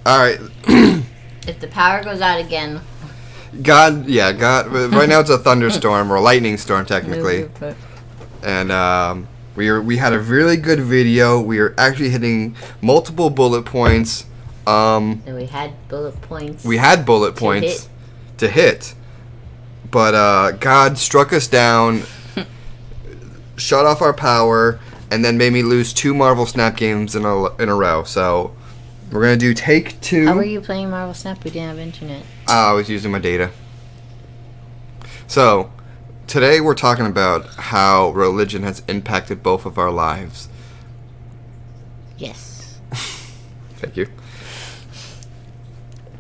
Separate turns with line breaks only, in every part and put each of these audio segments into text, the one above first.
All right.
If the power goes out again.
God. Right now it's a thunderstorm or a lightning storm, technically. And we had a really good video. We are actually hitting multiple bullet points.
And we had bullet points.
We had bullet points to hit. But God struck us down, shut off our power, and then made me lose 2 Marvel Snap games in a row. So we're going to do take 2.
How were you playing Marvel Snap? We didn't have internet.
I was using my data. So today we're talking about how religion has impacted both of our lives.
Yes.
Thank you.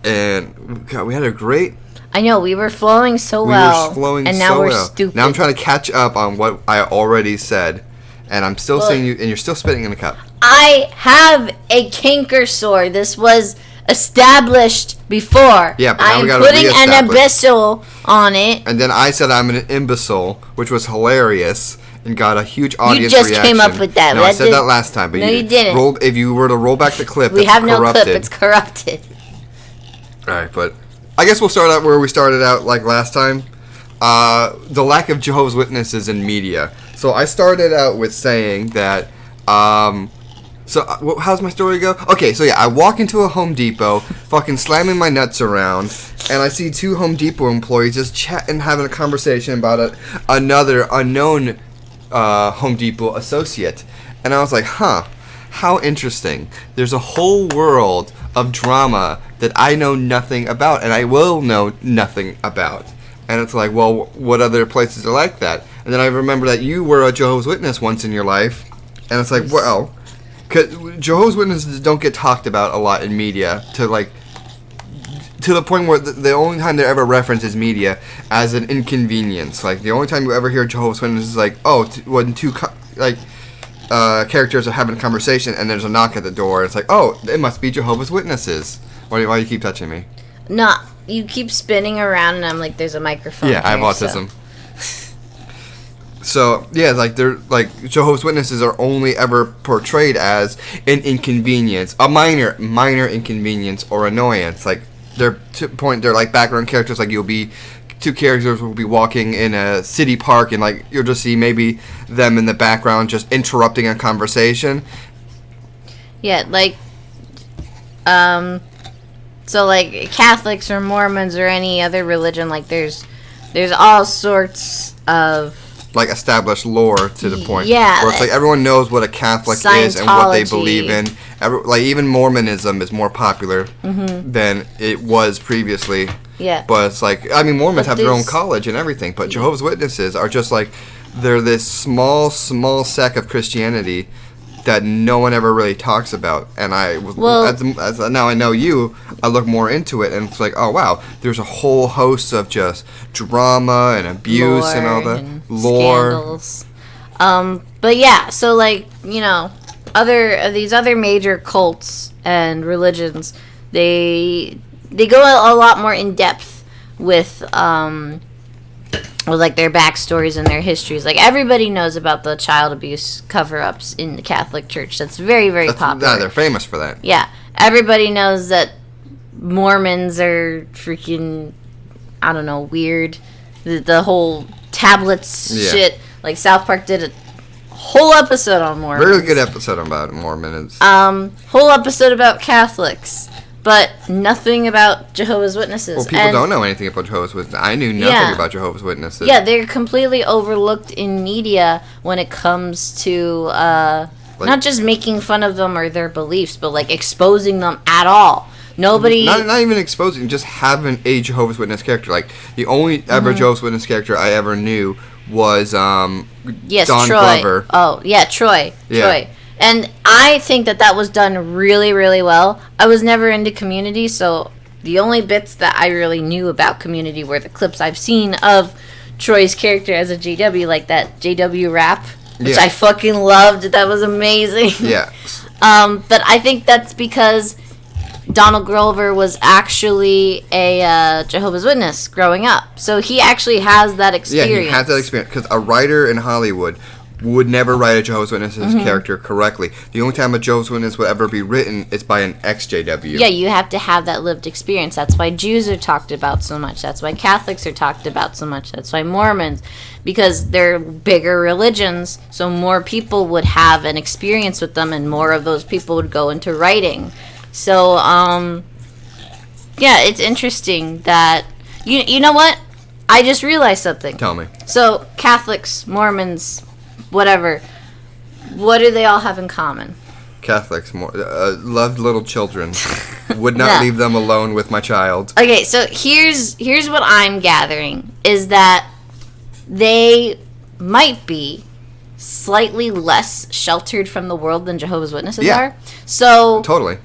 And God, we had a great...
I know, we were flowing so well.
We were flowing
and now
so
we're
well.
stupid.
Now I'm trying to catch up on what I already said. And I'm still seeing you, and you're still spitting in the cup.
I have a canker sore. This was established before.
Yeah, but now we gotta
I'm putting an
reestablish.
imbecile on it.
And then I said I'm an imbecile, which was hilarious and got a huge audience reaction.
You just came up with that.
No, I said that last time. But
no, you didn't.
If you were to roll back the clip,
we have
corrupted.
no clip. It's corrupted.
All right, but I guess we'll start out where we started out like last time. The lack of Jehovah's Witnesses in media. So I started out with saying that... So, how's my story go? Okay, so yeah, I walk into a Home Depot, fucking slamming my nuts around, and I see 2 Home Depot employees just chatting, having a conversation about another unknown Home Depot associate. And I was like, huh, how interesting. There's a whole world of drama that I know nothing about, and I will know nothing about. And it's like, well, what other places are like that? And then I remember that you were a Jehovah's Witness once in your life, and it's like, well... Because Jehovah's Witnesses don't get talked about a lot in media to the point where the only time they're ever referenced is media as an inconvenience. Like, the only time you ever hear Jehovah's Witnesses is like, oh, when 2 characters are having a conversation and there's a knock at the door. It's like, oh, it must be Jehovah's Witnesses. Why do you keep touching me?
No, you keep spinning around and I'm like, there's a microphone.
Yeah, I have autism. So, yeah, like, they're, like, Jehovah's Witnesses are only ever portrayed as an inconvenience, a minor inconvenience or annoyance. Like, they're like background characters, like, 2 characters will be walking in a city park and, like, you'll just see maybe them in the background just interrupting a conversation.
Yeah, like, so, like, Catholics or Mormons or any other religion, like, there's all sorts of...
like established lore to the point
where
it's like everyone knows what a Catholic is and what they believe in. Like even Mormonism is more popular than it was previously.
Yeah.
But it's like, I mean, Mormons have their own college and everything, but Jehovah's Witnesses are just like, they're this small sect of Christianity that no one ever really talks about. And as now I know you, I look more into it, and it's like, oh wow, there's a whole host of just drama and abuse and all the lore.
Scandals. But yeah, so like, you know, these other major cults and religions, they go a lot more in depth with like their backstories and their histories. Like everybody knows about the child abuse cover-ups in the Catholic Church. That's very, very popular.
Yeah, they're famous for that.
Yeah, everybody knows that Mormons are freaking, I don't know, weird. The whole tablets shit. Like South Park did a whole episode on Mormons.
Very good episode about Mormons.
Whole episode about Catholics. But nothing about Jehovah's Witnesses.
Well, people don't know anything about Jehovah's Witnesses. I knew nothing about Jehovah's Witnesses.
Yeah, they're completely overlooked in media when it comes to not just making fun of them or their beliefs, but like exposing them at all. Nobody...
Not even exposing, just having a Jehovah's Witness character. Like, the only ever Jehovah's Witness character I ever knew was Don
Troy.
Glover.
Oh, yeah, Troy.
Yeah.
Troy. And I think that was done really, really well. I was never into Community, so the only bits that I really knew about Community were the clips I've seen of Troy's character as a JW, like that JW rap, which I fucking loved. That was amazing.
Yeah.
But I think that's because Donald Glover was actually a Jehovah's Witness growing up. So he actually has that experience.
Yeah, he has that experience. Because a writer in Hollywood would never write a Jehovah's Witness's character correctly. The only time a Jehovah's Witness would ever be written is by an exjw.
Yeah, you have to have that lived experience. That's why Jews are talked about so much. That's why Catholics are talked about so much. That's why Mormons, because they're bigger religions, so more people would have an experience with them, and more of those people would go into writing. So, yeah, it's interesting that... You know what? I just realized something.
Tell me.
So, Catholics, Mormons, whatever, what do they all have in common?
Catholics loved little children. Would not leave them alone with my child.
Okay, so here's what I'm gathering, is that they might be slightly less sheltered from the world than Jehovah's Witnesses are. So
totally.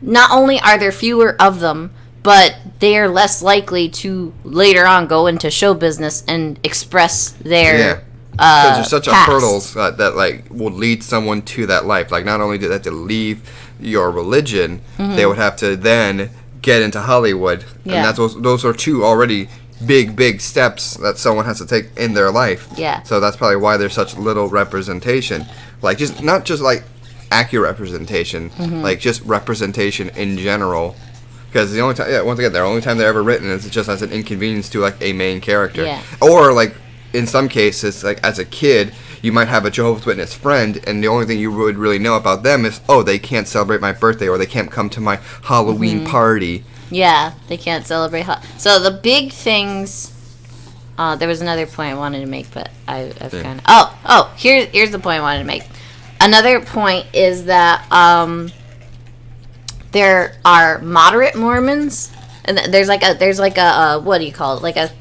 Not only are there fewer of them, but they are less likely to later on go into show business and express their
because there's such
past.
a hurdles that like will lead someone to that life. Like not only do they have to leave your religion, they would have to then get into Hollywood, and those are two already big steps that someone has to take in their life.
Yeah.
So that's probably why there's such little representation. Like just not just like accurate representation, like just representation in general. Because the only time, once again, the only time they're ever written is just as an inconvenience to like a main character, or like in some cases, like as a kid, you might have a Jehovah's Witness friend, and the only thing you would really know about them is, oh, they can't celebrate my birthday, or they can't come to my Halloween party.
Yeah, they can't celebrate. So the big things. There was another point I wanted to make, but I've kind of. Here's the point I wanted to make. Another point is that there are moderate Mormons, and there's like a what do you call it? Like a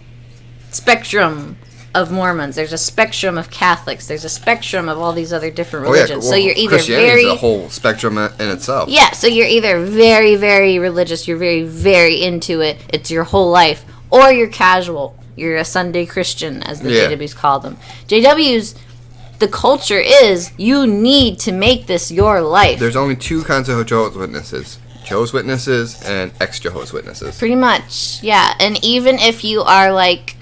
spectrum of Mormons. There's a spectrum of Catholics. There's a spectrum of all these other different religions. So you're either
Christianity is a whole spectrum in itself.
Yeah, so you're either very, very religious, you're very, very into it, it's your whole life, or you're casual. You're a Sunday Christian, as the JWs call them. JWs, the culture is, you need to make this your life.
There's only two kinds of Jehovah's Witnesses. Jehovah's Witnesses and ex-Jehovah's Witnesses.
Pretty much, yeah. And even if you are, like,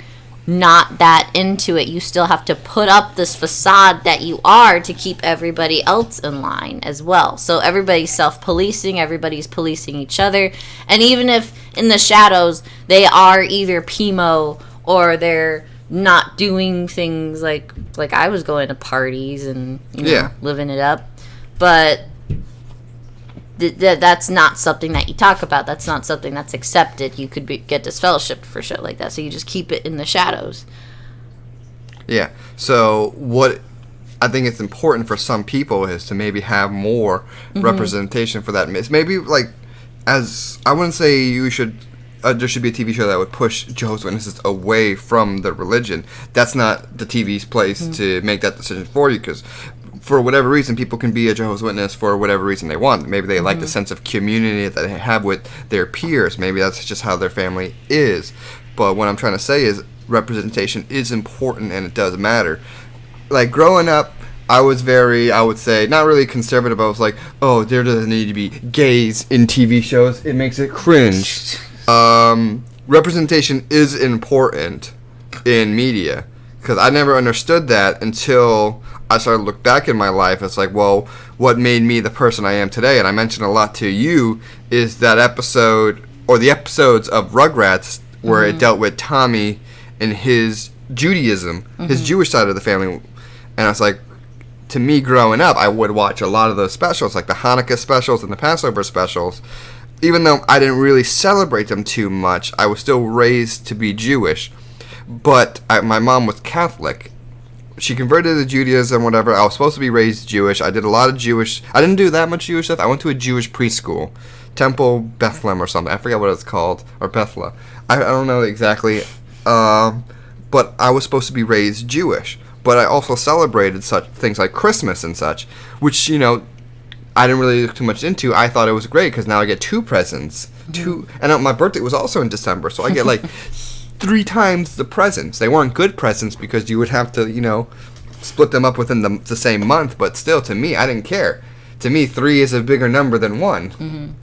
not that into it, you still have to put up this facade that you are to keep everybody else in line as well. So everybody's self-policing, everybody's policing each other. And even if in the shadows they are either PMO or they're not doing things like I was going to parties and living it up, but that's not something that you talk about. That's not something that's accepted. You could get disfellowshipped for shit like that, so you just keep it in the shadows.
Yeah, so what I think it's important for some people is to maybe have more representation for that. Maybe like, as I wouldn't say you should there should be a TV show that would push Jehovah's Witnesses away from the religion. That's not the TV's place to make that decision for you, because for whatever reason, people can be a Jehovah's Witness for whatever reason they want. Maybe they like the sense of community that they have with their peers. Maybe that's just how their family is. But what I'm trying to say is representation is important, and it does matter. Like, growing up, I was I would say, not really conservative. I was like, oh, there doesn't need to be gays in TV shows. It makes it cringe. Representation is important in media, because I never understood that until I started to look back in my life. It's like, well, what made me the person I am today? And I mentioned a lot to you is that episode, or the episodes of Rugrats, where it dealt with Tommy and his Judaism, his Jewish side of the family. And I was like, to me growing up, I would watch a lot of those specials, like the Hanukkah specials and the Passover specials. Even though I didn't really celebrate them too much, I was still raised to be Jewish. But my mom was Catholic. She converted to Judaism, whatever. I was supposed to be raised Jewish. I did a lot of Jewish... I didn't do that much Jewish stuff. I went to a Jewish preschool. Temple Bethlehem or something. I forget what it's called. Or Bethla. I don't know exactly. But I was supposed to be raised Jewish. But I also celebrated such things like Christmas and such, which, I didn't really look too much into. I thought it was great because now I get two presents. And my birthday was also in December, so I get like 3 times the presents. They weren't good presents because you would have to, split them up within the same month. But still, to me, I didn't care. To me, 3 is a bigger number than 1.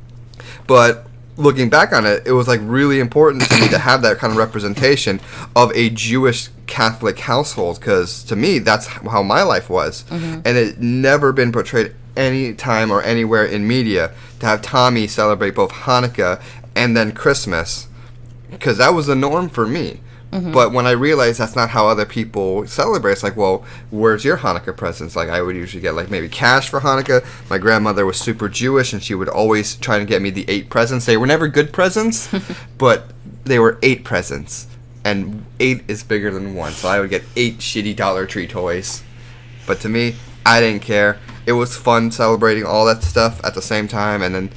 But looking back on it, it was like really important to me to have that kind of representation of a Jewish Catholic household, because to me that's how my life was, and it never been portrayed any time or anywhere in media to have Tommy celebrate both Hanukkah and then Christmas, because that was the norm for me. But when I realized that's not how other people celebrate, it's like, well, where's your Hanukkah presents? Like, I would usually get, like, maybe cash for Hanukkah. My grandmother was super Jewish, and she would always try to get me the 8 presents. They were never good presents, but they were 8 presents. And 8 is bigger than 1, so I would get 8 shitty Dollar Tree toys. But to me, I didn't care. It was fun celebrating all that stuff at the same time, and then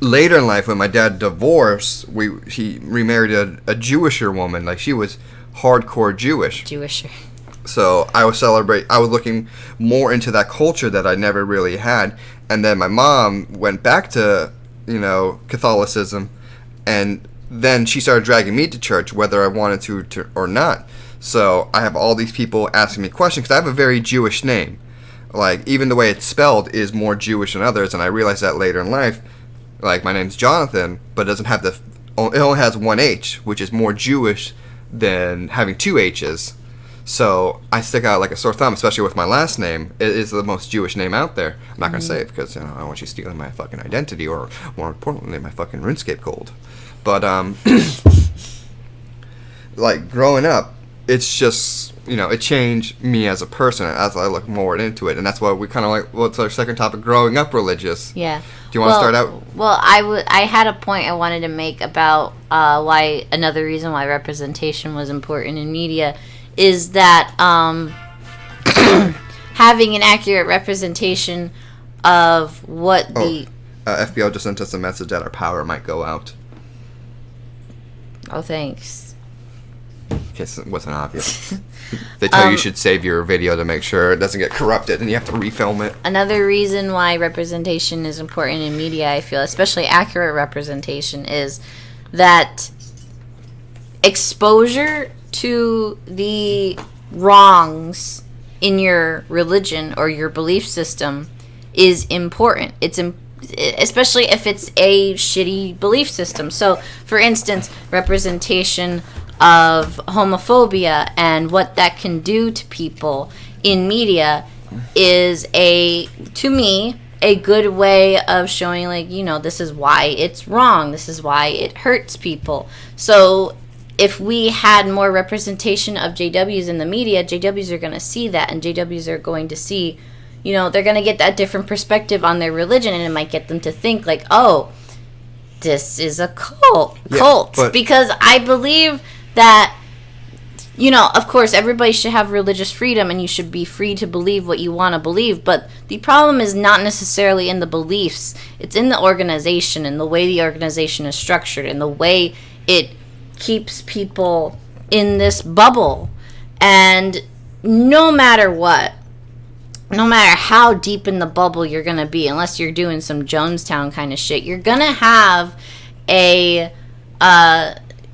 later in life, when my dad divorced, he remarried a Jewisher woman. Like, she was hardcore Jewish.
Jewisher.
So I was looking more into that culture that I never really had. And then my mom went back to, Catholicism, and then she started dragging me to church, whether I wanted to or not. So I have all these people asking me questions, because I have a very Jewish name. Like, even the way it's spelled is more Jewish than others, and I realized that later in life. Like, my name's Jonathan, but it doesn't have it only has 1 H, which is more Jewish than having 2 H's. So I stick out like a sore thumb, especially with my last name. It is the most Jewish name out there. I'm not going to say it because, I don't want you stealing my fucking identity, or more importantly, my fucking RuneScape gold. But, like, growing up, it's just, it changed me as a person as I look more into it. And that's why we kind of like, what's our second topic, growing up religious.
Yeah.
Do you want to start out?
Well, I had a point I wanted to make about another reason why representation was important in media is that having an accurate representation of what the...
FBL just sent us a message that our power might go out.
Oh, thanks.
In case it wasn't obvious. They tell you should save your video to make sure it doesn't get corrupted and you have to refilm it.
Another reason why representation is important in media, I feel, especially accurate representation, is that exposure to the wrongs in your religion or your belief system is important. Especially if it's a shitty belief system. So, for instance, representation of homophobia and what that can do to people in media is to me, a good way of showing, like, this is why it's wrong. This is why it hurts people. So if we had more representation of JWs in the media, JWs are going to see that, and JWs are going to see, they're going to get that different perspective on their religion, and it might get them to think, like, oh, this is a cult. Because I believe that, of course, everybody should have religious freedom, and you should be free to believe what you want to believe, but the problem is not necessarily in the beliefs. It's in the organization, and the way the organization is structured, and the way it keeps people in this bubble. And no matter what, no matter how deep in the bubble you're going to be, unless you're doing some Jonestown kind of shit, you're going to have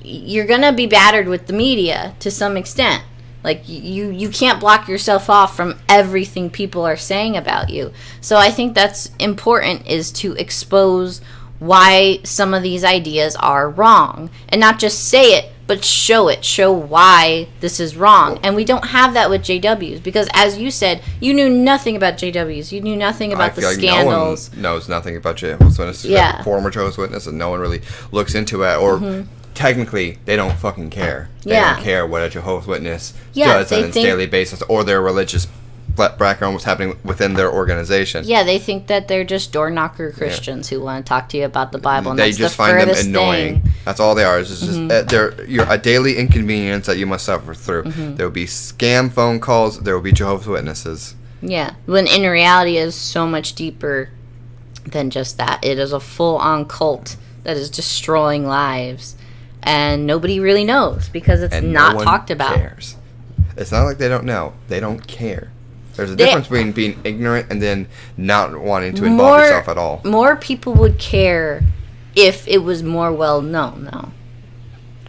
you're going to be battered with the media to some extent. Like, you can't block yourself off from everything people are saying about you. So I think that's important, is to expose why some of these ideas are wrong. And not just say it, but show it. Show why this is wrong. And we don't have that with JWs, because, as you said, you knew nothing about JWs. You knew nothing about the scandals.
No one knows nothing about Jehovah's Witnesses.
Yeah.
Former Jehovah's Witnesses, and no one really looks into it, or technically, they don't fucking care. They don't care what a Jehovah's Witness does on its daily basis, or their religious background, what's happening within their organization. Yeah,
they think that they're just door knocker Christians who want to talk to you about the Bible. And
they just find them annoying. That's all they are. It's just you're a daily inconvenience that you must suffer through. There will be scam phone calls. There will be Jehovah's Witnesses.
Yeah, when in reality it is so much deeper than just that. It is a full-on cult that is destroying lives. And nobody really knows, because it's not talked about.
Cares. It's not like they don't know. They don't care. There's a difference between being ignorant and then not wanting to involve yourself at all. More
people would care if it was more well known, though.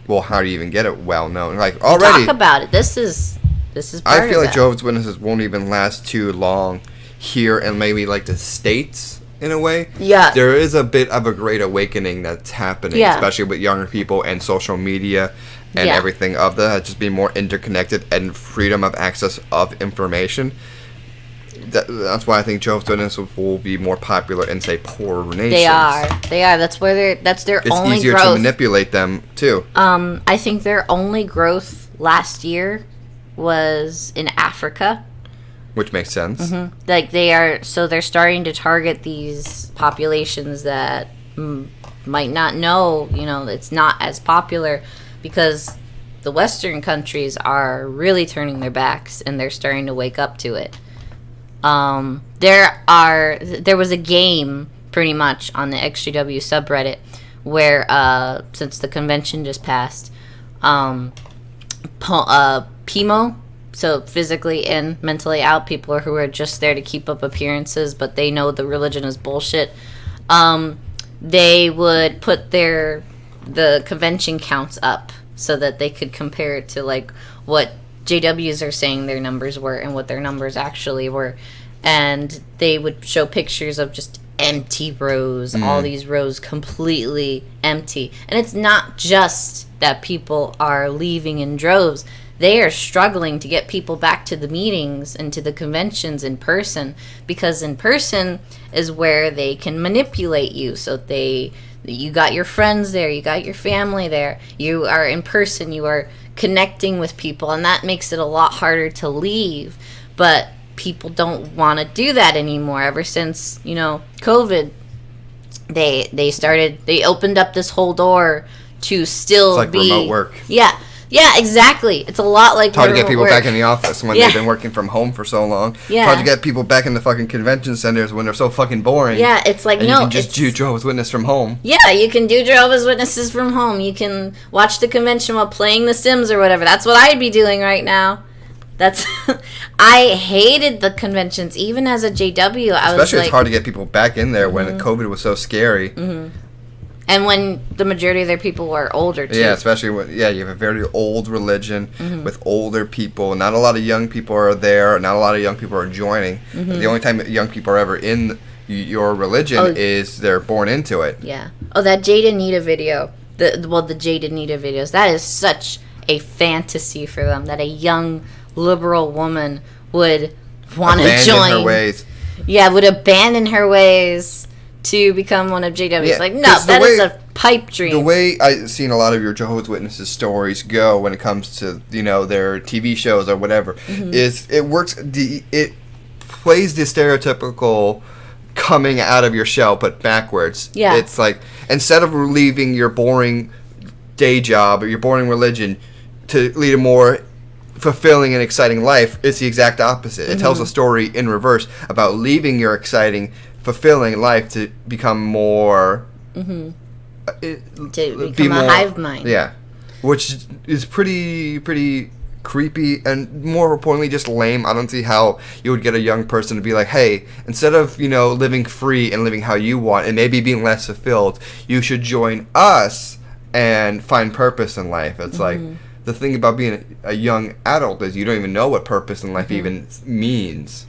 Well, how do you even get it well known? Like, already
talk about it. This is part
I feel
of
like Jehovah's Witnesses won't even last too long here in maybe like the States in a way.
Yeah.
There is a bit of a great awakening that's happening,
Yeah.
especially with younger people and social media and
Yeah.
everything of that, just being more interconnected and freedom of access of information. That's why I think Jehovah's Witnesses will be more popular in, say, poorer nations.
They are. That's where that's their
It's
only
easier
growth.
to manipulate them, too.
I think their only growth last year was in Africa.
Which makes sense.
Like they're starting to target these populations that might not know, it's not as popular, because the Western countries are really turning their backs and they're starting to wake up to it. There was a game pretty much on the exjw subreddit where since the convention just passed, PIMO, so physically in, mentally out, people who are just there to keep up appearances, but they know the religion is bullshit. They would put the convention counts up so that they could compare it to like what JWs are saying their numbers were and what their numbers actually were. And they would show pictures of just empty rows, all these rows completely empty. And it's not just that people are leaving in droves. They are struggling to get people back to the meetings and to the conventions in person, because in person is where they can manipulate you. So you got your friends there, you got your family there, you are in person, you are connecting with people, and that makes it a lot harder to leave. But people don't want to do that anymore. Ever since COVID, they opened up this whole door to still
It's like
be
remote work.
Yeah, exactly. It's a lot like
It's hard to get people
work.
back in the office when they've been working from home for so long.
Yeah.
It's hard to get people back in the fucking convention centers when they're so fucking boring.
Yeah, it's like,
and
no,
you can just do Jehovah's Witness from home.
Yeah, you can do Jehovah's Witnesses from home. You can watch the convention while playing The Sims or whatever. That's what I'd be doing right now. I hated the conventions, even as a JW.
Especially it's hard to get people back in there when COVID was so scary.
And when the majority of their people were older, too.
Yeah, especially when you have a very old religion with older people. Not a lot of young people are there. Not a lot of young people are joining. The only time young people are ever in your religion is they're born into it.
Yeah. Oh, that Jade Anita video. The Jade Anita videos. That is such a fantasy for them, that a young liberal woman would want to join.
Her ways.
Yeah, would abandon her ways to become one of JW's.
Yeah,
like, no, that is a pipe dream.
The way I've seen a lot of your Jehovah's Witnesses stories go when it comes to, their TV shows or whatever, is it works, it plays the stereotypical coming out of your shell, but backwards.
Yeah.
It's like, instead of leaving your boring day job or your boring religion to lead a more fulfilling and exciting life, it's the exact opposite. It tells a story in reverse about leaving your exciting, fulfilling life to become more
to become a hive mind.
Yeah, which is pretty creepy and, more importantly, just lame. I don't see how you would get a young person to be like, hey, instead of living free and living how you want and maybe being less fulfilled, you should join us and find purpose in life. It's like, the thing about being a young adult is you don't even know what purpose in life even means.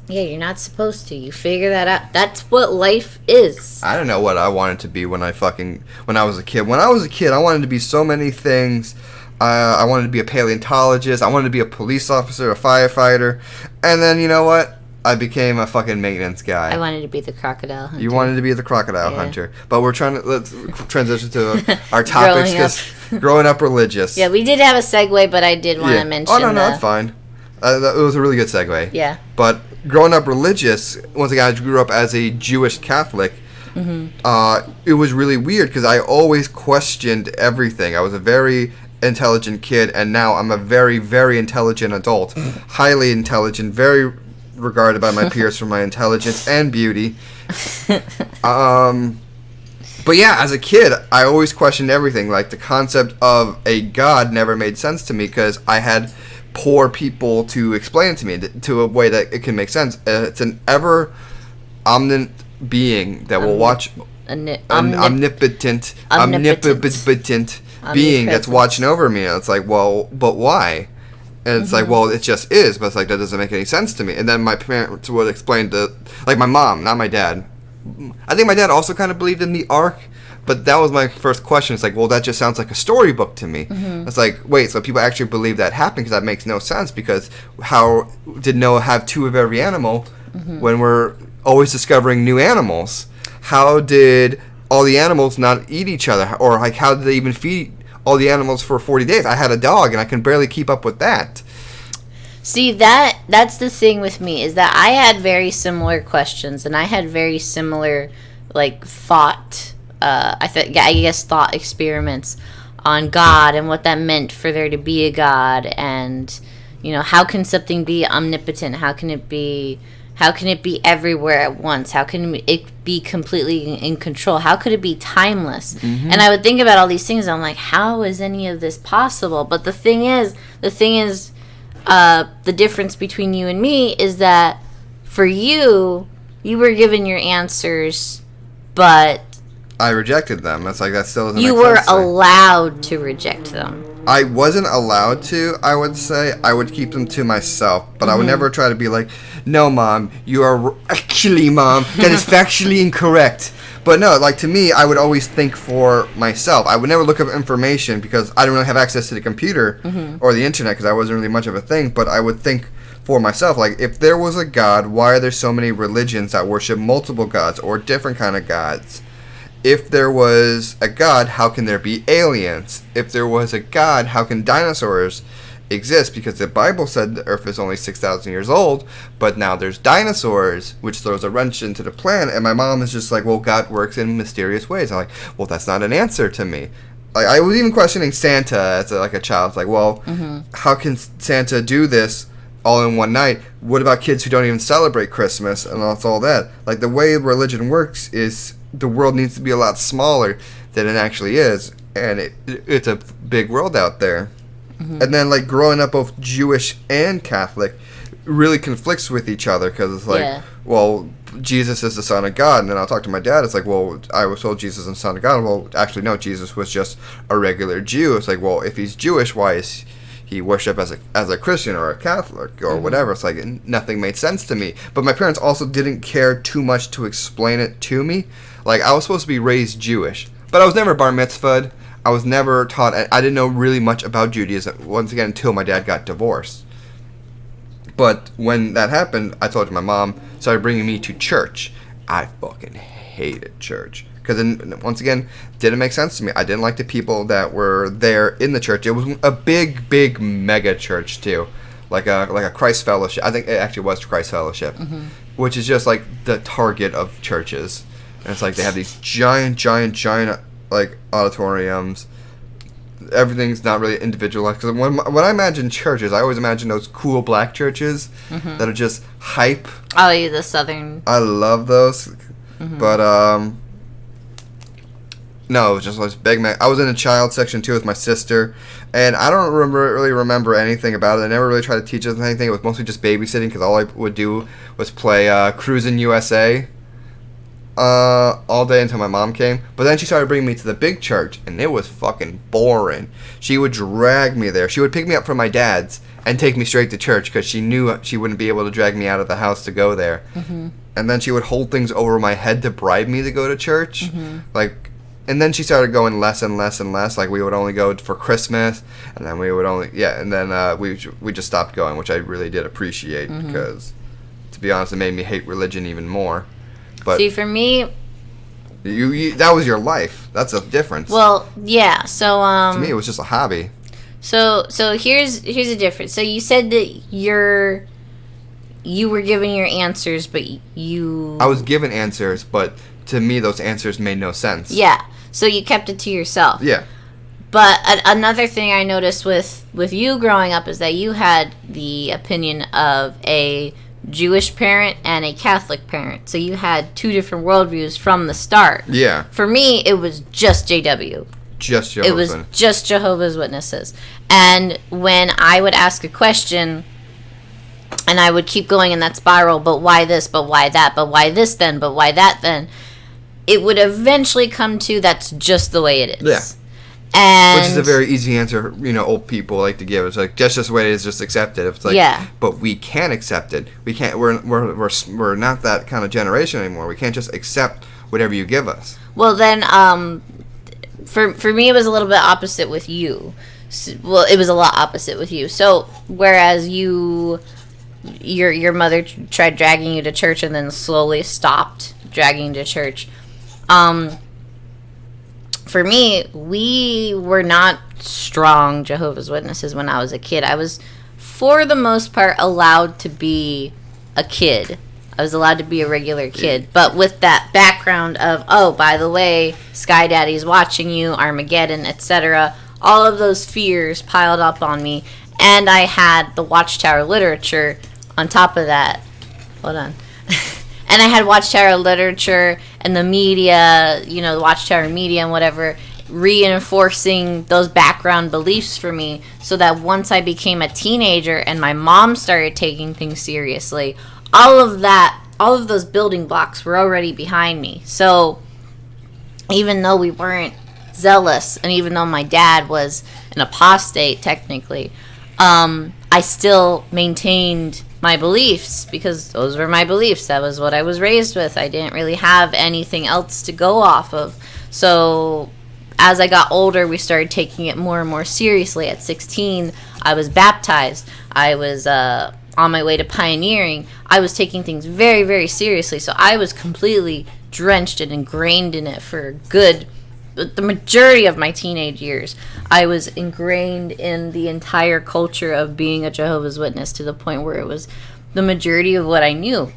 Yeah, you're not supposed to. You figure that out. That's what life is.
I don't know what I wanted to be when I was a kid. When I was a kid, I wanted to be so many things. I wanted to be a paleontologist. I wanted to be a police officer, a firefighter. And then, you know what? I became a fucking maintenance guy.
I wanted to be the crocodile hunter.
You wanted to be the crocodile hunter. But let's transition to our topics, because growing up religious.
Yeah, we did have a segue, but I did want to mention.
Oh, no, it's fine. It was a really good segue.
Yeah.
But growing up religious, once again, I grew up as a Jewish Catholic. It was really weird because I always questioned everything. I was a very intelligent kid, and now I'm a very, very intelligent adult. Highly intelligent, very regarded by my peers for my intelligence and beauty. But yeah, as a kid, I always questioned everything. Like, the concept of a God never made sense to me because I had poor people to explain it to me to a way that it can make sense. It's an ever omniscient being that will watch omnipotent being that's watching over me. And it's like, well, but why? And it's like, well, it just is. But it's like, that doesn't make any sense to me. And then my parents would explain to, like, my mom, not my dad. I think my dad also kind of believed in the ark, but that was my first question. It's like, well, that just sounds like a storybook to me. It's like, wait, so people actually believe that happened? Because that makes no sense, because how did Noah have 2 of every animal when we're always discovering new animals? How did all the animals not eat each other? Or like, how did they even feed all the animals for 40 days? I had a dog, and I can barely keep up with that.
See, that's the thing with me, is that I had very similar questions, and I had very similar, like, thought, I guess thought experiments on God and what that meant for there to be a God, and, you know, how can something be omnipotent? How can it be everywhere at once? How can it be completely in control? How could it be timeless? And I would think about all these things, and I'm like, how is any of this possible? But the thing is, the difference between you and me is that for you were given your answers, but
I rejected them. It's like, that still doesn't
you
make
were
sense to me.
allowed to reject them.
I wasn't allowed to, I would say. I would keep them to myself, but I would never try to be like, no, Mom, you are actually, Mom, that is factually incorrect. But no, like, to me, I would always think for myself. I would never look up information because I don't really have access to the computer or the internet, because I wasn't really much of a thing, but I would think for myself, like, if there was a God, why are there so many religions that worship multiple gods or different kind of gods? If there was a God, how can there be aliens? If there was a God, how can dinosaurs exist? Because the Bible said the Earth is only 6,000 years old, but now there's dinosaurs, which throws a wrench into the plan. And my mom is just like, well, God works in mysterious ways. I'm like, well, that's not an answer to me. Like, I was even questioning Santa as a child. It's like, well, how can Santa do this all in one night? What about kids who don't even celebrate Christmas and all that? Like, the way religion works is the world needs to be a lot smaller than it actually is, and it's a big world out there. And then, like, growing up both Jewish and Catholic really conflicts with each other, because it's like, well, Jesus is the Son of God, and then I'll talk to my dad, it's like, well, I was told Jesus is the Son of God. Well, actually, no, Jesus was just a regular Jew. It's like, well, if he's Jewish, why is he worshipped as a Christian or a Catholic or whatever? It's like, nothing made sense to me. But my parents also didn't care too much to explain it to me. Like, I was supposed to be raised Jewish, but I was never bar mitzvahed. I was never taught. I didn't know really much about Judaism, once again, until my dad got divorced. But when that happened, I told my mom started bringing me to church. I fucking hated church, because then, once again, didn't make sense to me. I didn't like the people that were there in the church. It was a big mega church too, like a Christ Fellowship. I think it actually was Christ Fellowship, which is just like the target of churches. And it's like they have these giant like auditoriums. Everything's not really individualized. Because when I imagine churches, I always imagine those cool black churches that are just hype.
Oh, yeah, the southern.
I love those. But no, it was just like big. I was in a child section too with my sister, and I don't really remember anything about it. I never really tried to teach us anything. It was mostly just babysitting, because all I would do was play Cruisin' USA all day until my mom came. But then she started bringing me to the big church, and it was fucking boring. She would drag me there. She would pick me up from my dad's and take me straight to church, because she knew she wouldn't be able to drag me out of the house to go there. And then she would hold things over my head to bribe me to go to church. Like, and then she started going less and less and less. Like, we would only go for Christmas, and then we would only and then we just stopped going, which I really did appreciate, because, to be honest, it made me hate religion even more. But
see, for me,
you that was your life. That's a difference.
Well, yeah. So
to me, it was just a hobby.
So here's a difference. So you said that you were giving your answers, but I
was given answers, but to me, those answers made no sense.
Yeah. So you kept it to yourself.
Yeah.
But another thing I noticed with you growing up is that you had the opinion of a Jewish parent and a Catholic parent. So you had 2 different worldviews from the start.
Yeah.
For me, it was just JW.
Just Jehovah's
Witnesses. It was just Jehovah's Witnesses. And when I would ask a question, and I would keep going in that spiral, but why this, but why that, but why this then, but why that then, it would eventually come to, that's just the way it is.
Yeah.
And
which is a very easy answer, old people like to give. It's like, that's just the way it is, just accept it. It's like, but we can't accept it. We can't, we're not that kind of generation anymore. We can't just accept whatever you give us.
Well, then, for me, it was a little bit opposite with you. Well, it was a lot opposite with you. So, whereas your mother tried dragging you to church and then slowly stopped dragging you to church, for me, we were not strong Jehovah's Witnesses when I was a kid. I was, for the most part, allowed to be a kid. I was allowed to be a regular kid. But with that background of, oh, by the way, Sky Daddy's watching you, Armageddon, etc., all of those fears piled up on me. And I had the Watchtower literature on top of that. Hold on. And I had Watchtower literature and the media, the Watchtower media and whatever, reinforcing those background beliefs for me, so that once I became a teenager and my mom started taking things seriously, all of those building blocks were already behind me. So even though we weren't zealous, and even though my dad was an apostate technically, I still maintained my beliefs, because those were my beliefs. That was what I was raised with. I didn't really have anything else to go off of. So as I got older, we started taking it more and more seriously. At 16, I was baptized. I was on my way to pioneering. I was taking things very, very seriously. So I was completely drenched and ingrained in it for the majority of my teenage years. I was ingrained in the entire culture of being a Jehovah's Witness, to the point where it was the majority of what I knew.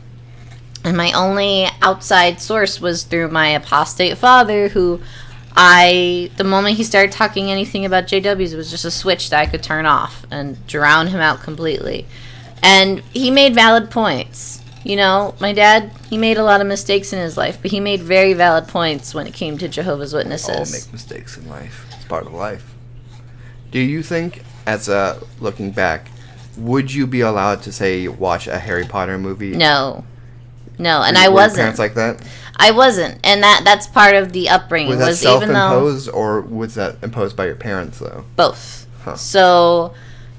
And my only outside source was through my apostate father, who the moment he started talking anything about JWs, it was just a switch that I could turn off and drown him out completely. And he made valid points. My dad, he made a lot of mistakes in his life, but he made very valid points when it came to Jehovah's Witnesses.
All make mistakes in life. It's part of life. Do you think, looking back, would you be allowed to, say, watch a Harry Potter movie?
No, and I wasn't.
Were your parents like that?
I wasn't, and that's part of the upbringing.
Was that self-imposed, or was that imposed by your parents, though?
Both.
Huh.
So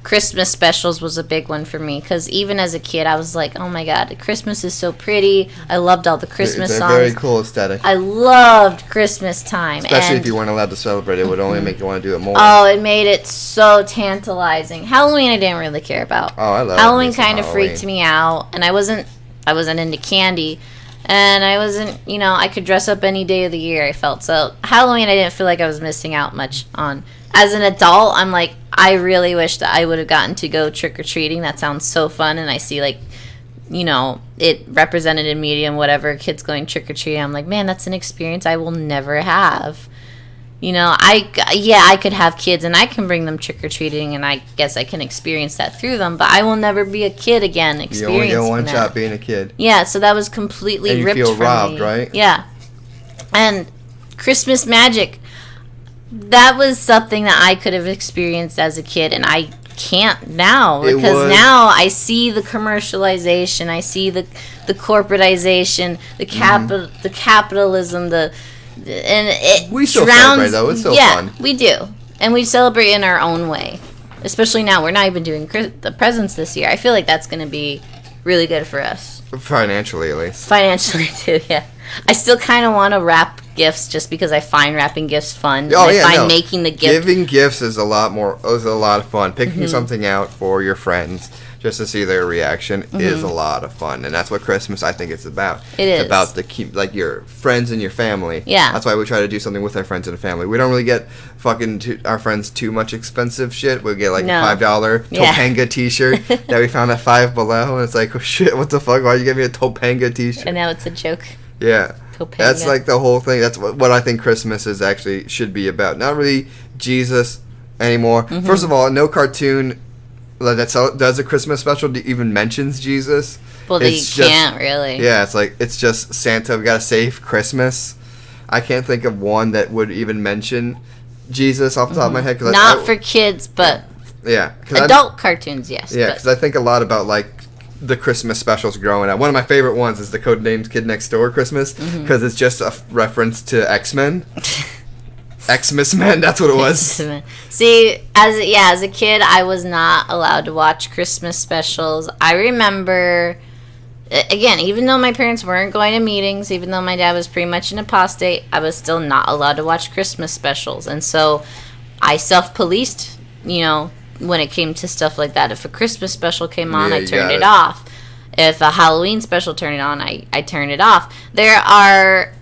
Christmas specials was a big one for me, because even as a kid, I was like, oh my god, Christmas is so pretty. I loved all the Christmas songs.
It's a very cool aesthetic.
I loved Christmas time.
Especially if you weren't allowed to celebrate, it would only make you want to do it more.
Oh, it made it so tantalizing. Halloween I didn't really care about.
Oh, I love
Halloween kind of freaked me out, and I wasn't into candy. And I wasn't, I could dress up any day of the year, I felt. So Halloween, I didn't feel like I was missing out much on. As an adult, I'm like, I really wish that I would have gotten to go trick-or-treating. That sounds so fun. And I see, it represented in media and whatever, kids going trick-or-treating. I'm like, man, that's an experience I will never have. I could have kids and I can bring them trick-or-treating, and I guess I can experience that through them, but I will never be a kid again experiencing that.
You only get one shot being a kid.
Yeah, so that was completely ripped from me. And you feel robbed,
right?
Yeah. And Christmas magic, that was something that I could have experienced as a kid, and I can't now, because now I see the commercialization, I see the corporatization, the capitalism,
we still celebrate, though. It's still fun.
Yeah, we do. And we celebrate in our own way. Especially now. We're not even doing the presents this year. I feel like that's going to be really good for us.
Financially, at least.
Financially, too, yeah. I still kind of want to wrap gifts, just because I find wrapping gifts fun.
Oh,
and I find making the gift.
Giving gifts is a lot of fun. Picking something out for your friends just to see their reaction is a lot of fun, and that's what Christmas, I think, is about. It's about your friends and your family.
Yeah.
That's why we try to do something with our friends and family. We don't really get our friends too much expensive shit. We'll get a $5 Topanga t-shirt that we found at Five Below, and it's like, oh shit, what the fuck? Why'd you give me a Topanga t-shirt?
And now it's a joke.
Yeah.
Topanga.
That's the whole thing. That's what I think Christmas should be about. Not really Jesus anymore. First of all, no cartoon that does a Christmas special even mentions Jesus.
Well, they can't really.
Yeah, it's just Santa, we gotta save Christmas. I can't think of one that would even mention Jesus off the top of my head.
Not for kids, but adult cartoons, yes.
Yeah, because I think a lot about the Christmas specials growing up. One of my favorite ones is the Codenames Kid Next Door Christmas, because it's just a reference to X-Men. Xmas Men, that's what it was.
See, as a kid, I was not allowed to watch Christmas specials. I remember, again, even though my parents weren't going to meetings, even though my dad was pretty much an apostate, I was still not allowed to watch Christmas specials. And so I self-policed, when it came to stuff like that. If a Christmas special came on, I turned it off. If a Halloween special turned on, I turned it off. There are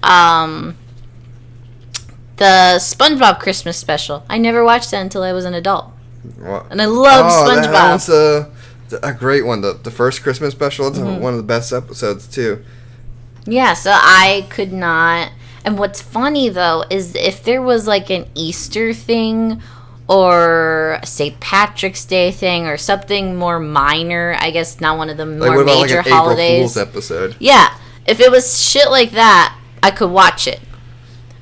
the SpongeBob Christmas special. I never watched that until I was an adult.
What?
And I love SpongeBob.
That was a great one. The first Christmas special. It's one of the best episodes, too.
Yeah, so I could not. And what's funny, though, is if there was like an Easter thing or a St. Patrick's Day thing or something more minor, I guess not one of the more major holidays. April Fool's
episode.
Yeah, if it was shit like that, I could watch it.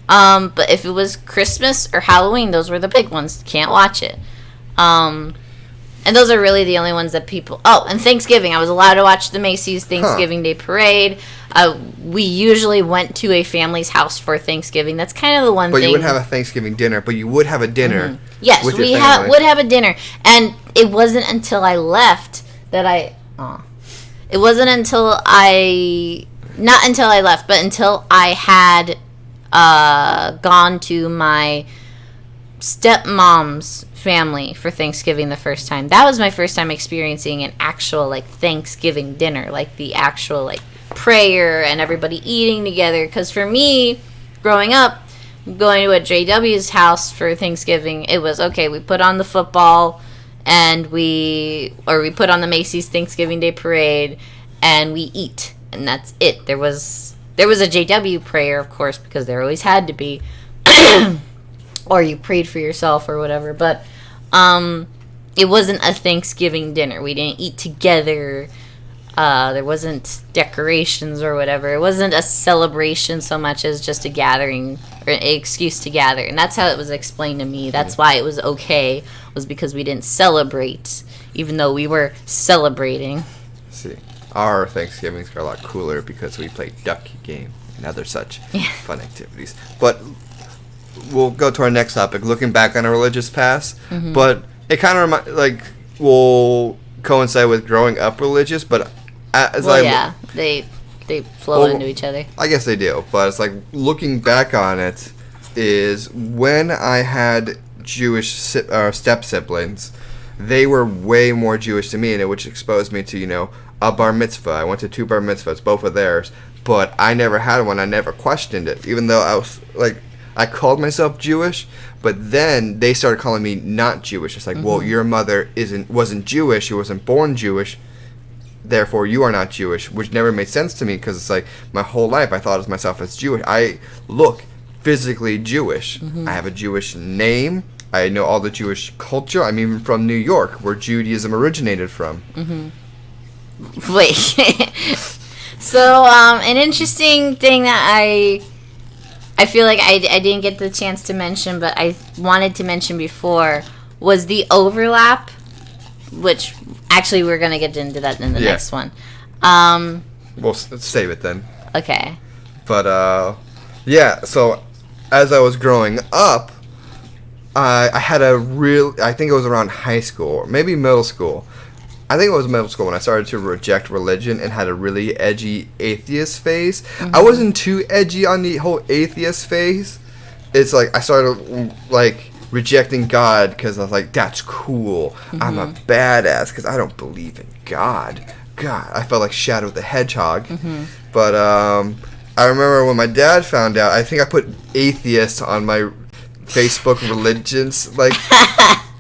But if it was Christmas or Halloween, those were the big ones. Can't watch it. And those are really the only ones that people... Oh, and Thanksgiving. I was allowed to watch the Macy's Thanksgiving Day Parade. We usually went to a family's house for Thanksgiving. That's kind of the one thing...
But you wouldn't have a Thanksgiving dinner, but you would have a dinner.
Mm-hmm. Yes, we would have a dinner. And it wasn't until I left that I... It wasn't until I... Not until I left, but until I had... gone to my stepmom's family for Thanksgiving the first time. That was my first time experiencing an actual Thanksgiving dinner, the actual prayer and everybody eating together. Because for me, growing up, going to a JW's house for Thanksgiving, it was okay. We put on the football and we put on the Macy's Thanksgiving Day Parade and we eat, and that's it. There was a JW prayer, of course, because there always had to be. Or you prayed for yourself or whatever. But it wasn't a Thanksgiving dinner. We didn't eat together. There wasn't decorations or whatever. It wasn't a celebration so much as just a gathering or an excuse to gather. And that's how it was explained to me. That's why it was okay, was because we didn't celebrate, even though we were celebrating.
See. Our Thanksgivings are a lot cooler because we play duck game and other such fun activities. But we'll go to our next topic, looking back on a religious past. Mm-hmm. But it kind of will coincide with growing up religious. But
they flow into each other.
I guess they do. But it's looking back on it is when I had Jewish step siblings, they were way more Jewish to me, and which exposed me to a bar mitzvah. I went to 2 bar mitzvahs, both of theirs, but I never had one. I never questioned it, even though I was I called myself Jewish, but then they started calling me not Jewish. It's well, your mother wasn't Jewish, she wasn't born Jewish, therefore you are not Jewish, which never made sense to me because it's my whole life I thought of myself as Jewish. I look physically Jewish. I have a Jewish name. I know all the Jewish culture. I'm even from New York, where Judaism originated from.
Wait. So, an interesting thing that I feel like I didn't get the chance to mention, but I wanted to mention before, was the overlap, which actually we're going to get into that in the next one.
We'll save it then.
Okay.
But, so as I was growing up, I had I think it was around high school, or maybe middle school. I think it was middle school when I started to reject religion and had a really edgy atheist phase. I wasn't too edgy on the whole atheist phase. It's I started rejecting God because I was that's cool. I'm a badass because I don't believe in God. I felt like Shadow the Hedgehog. But I remember when my dad found out, I think I put atheist on my Facebook religions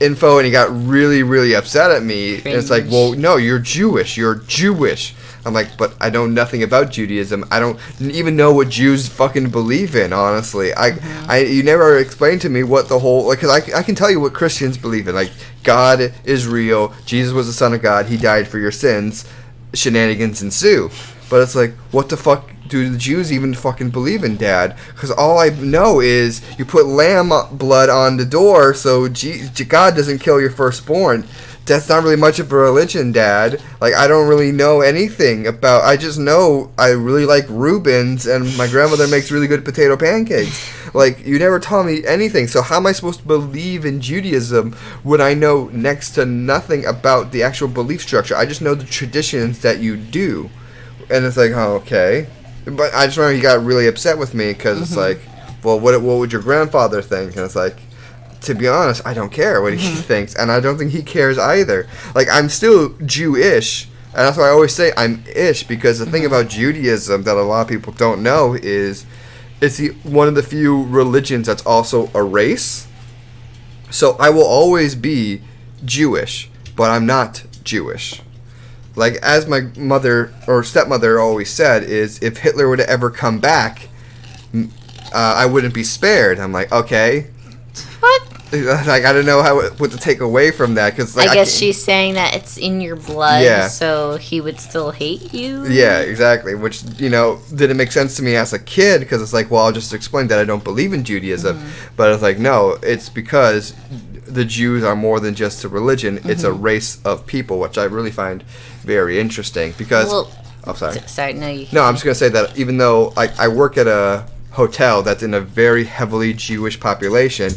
info, and he got really, really upset at me. Cringe. And it's well, no, you're Jewish. I'm but I know nothing about Judaism. I don't even know what Jews fucking believe in, honestly. You never explained to me what the whole, because I can tell you what Christians believe in. God is real. Jesus was the Son of God. He died for your sins. Shenanigans ensue. But it's what the fuck do the Jews even fucking believe in, Dad? Because all I know is you put lamb blood on the door so God doesn't kill your firstborn. that's not really much of a religion, Dad. Like, I don't really know anything about... I just know I really like Reubens, and my grandmother makes really good potato pancakes. Like, you never taught me anything, so how am I supposed to believe in Judaism when I know next to nothing about the actual belief structure? I just know the traditions that you do. And it's like, oh, okay. But I just remember he got really upset with me, because it's like, well, what would your grandfather think? And it's like... To be honest, I don't care what he thinks, and I don't think he cares either. Like, I'm still Jewish, and that's why I always say I'm ish, because the thing about Judaism that a lot of people don't know is it's one of the few religions that's also a race. So I will always be Jewish, but I'm not Jewish. Like, as my mother or stepmother always said, is if Hitler were to ever come back, I wouldn't be spared. I'm like, okay.
What?
Like, I don't know what to take away from that, because like,
I guess she's saying that it's in your blood, so he would still hate you.
Yeah, exactly. Which, didn't make sense to me as a kid, because it's like, well, I'll just explain that I don't believe in Judaism. But it's like, no, it's because the Jews are more than just a religion; it's a race of people, which I really find very interesting. Because,
sorry,
no, I'm just gonna say that even though I work at a hotel that's in a very heavily Jewish population.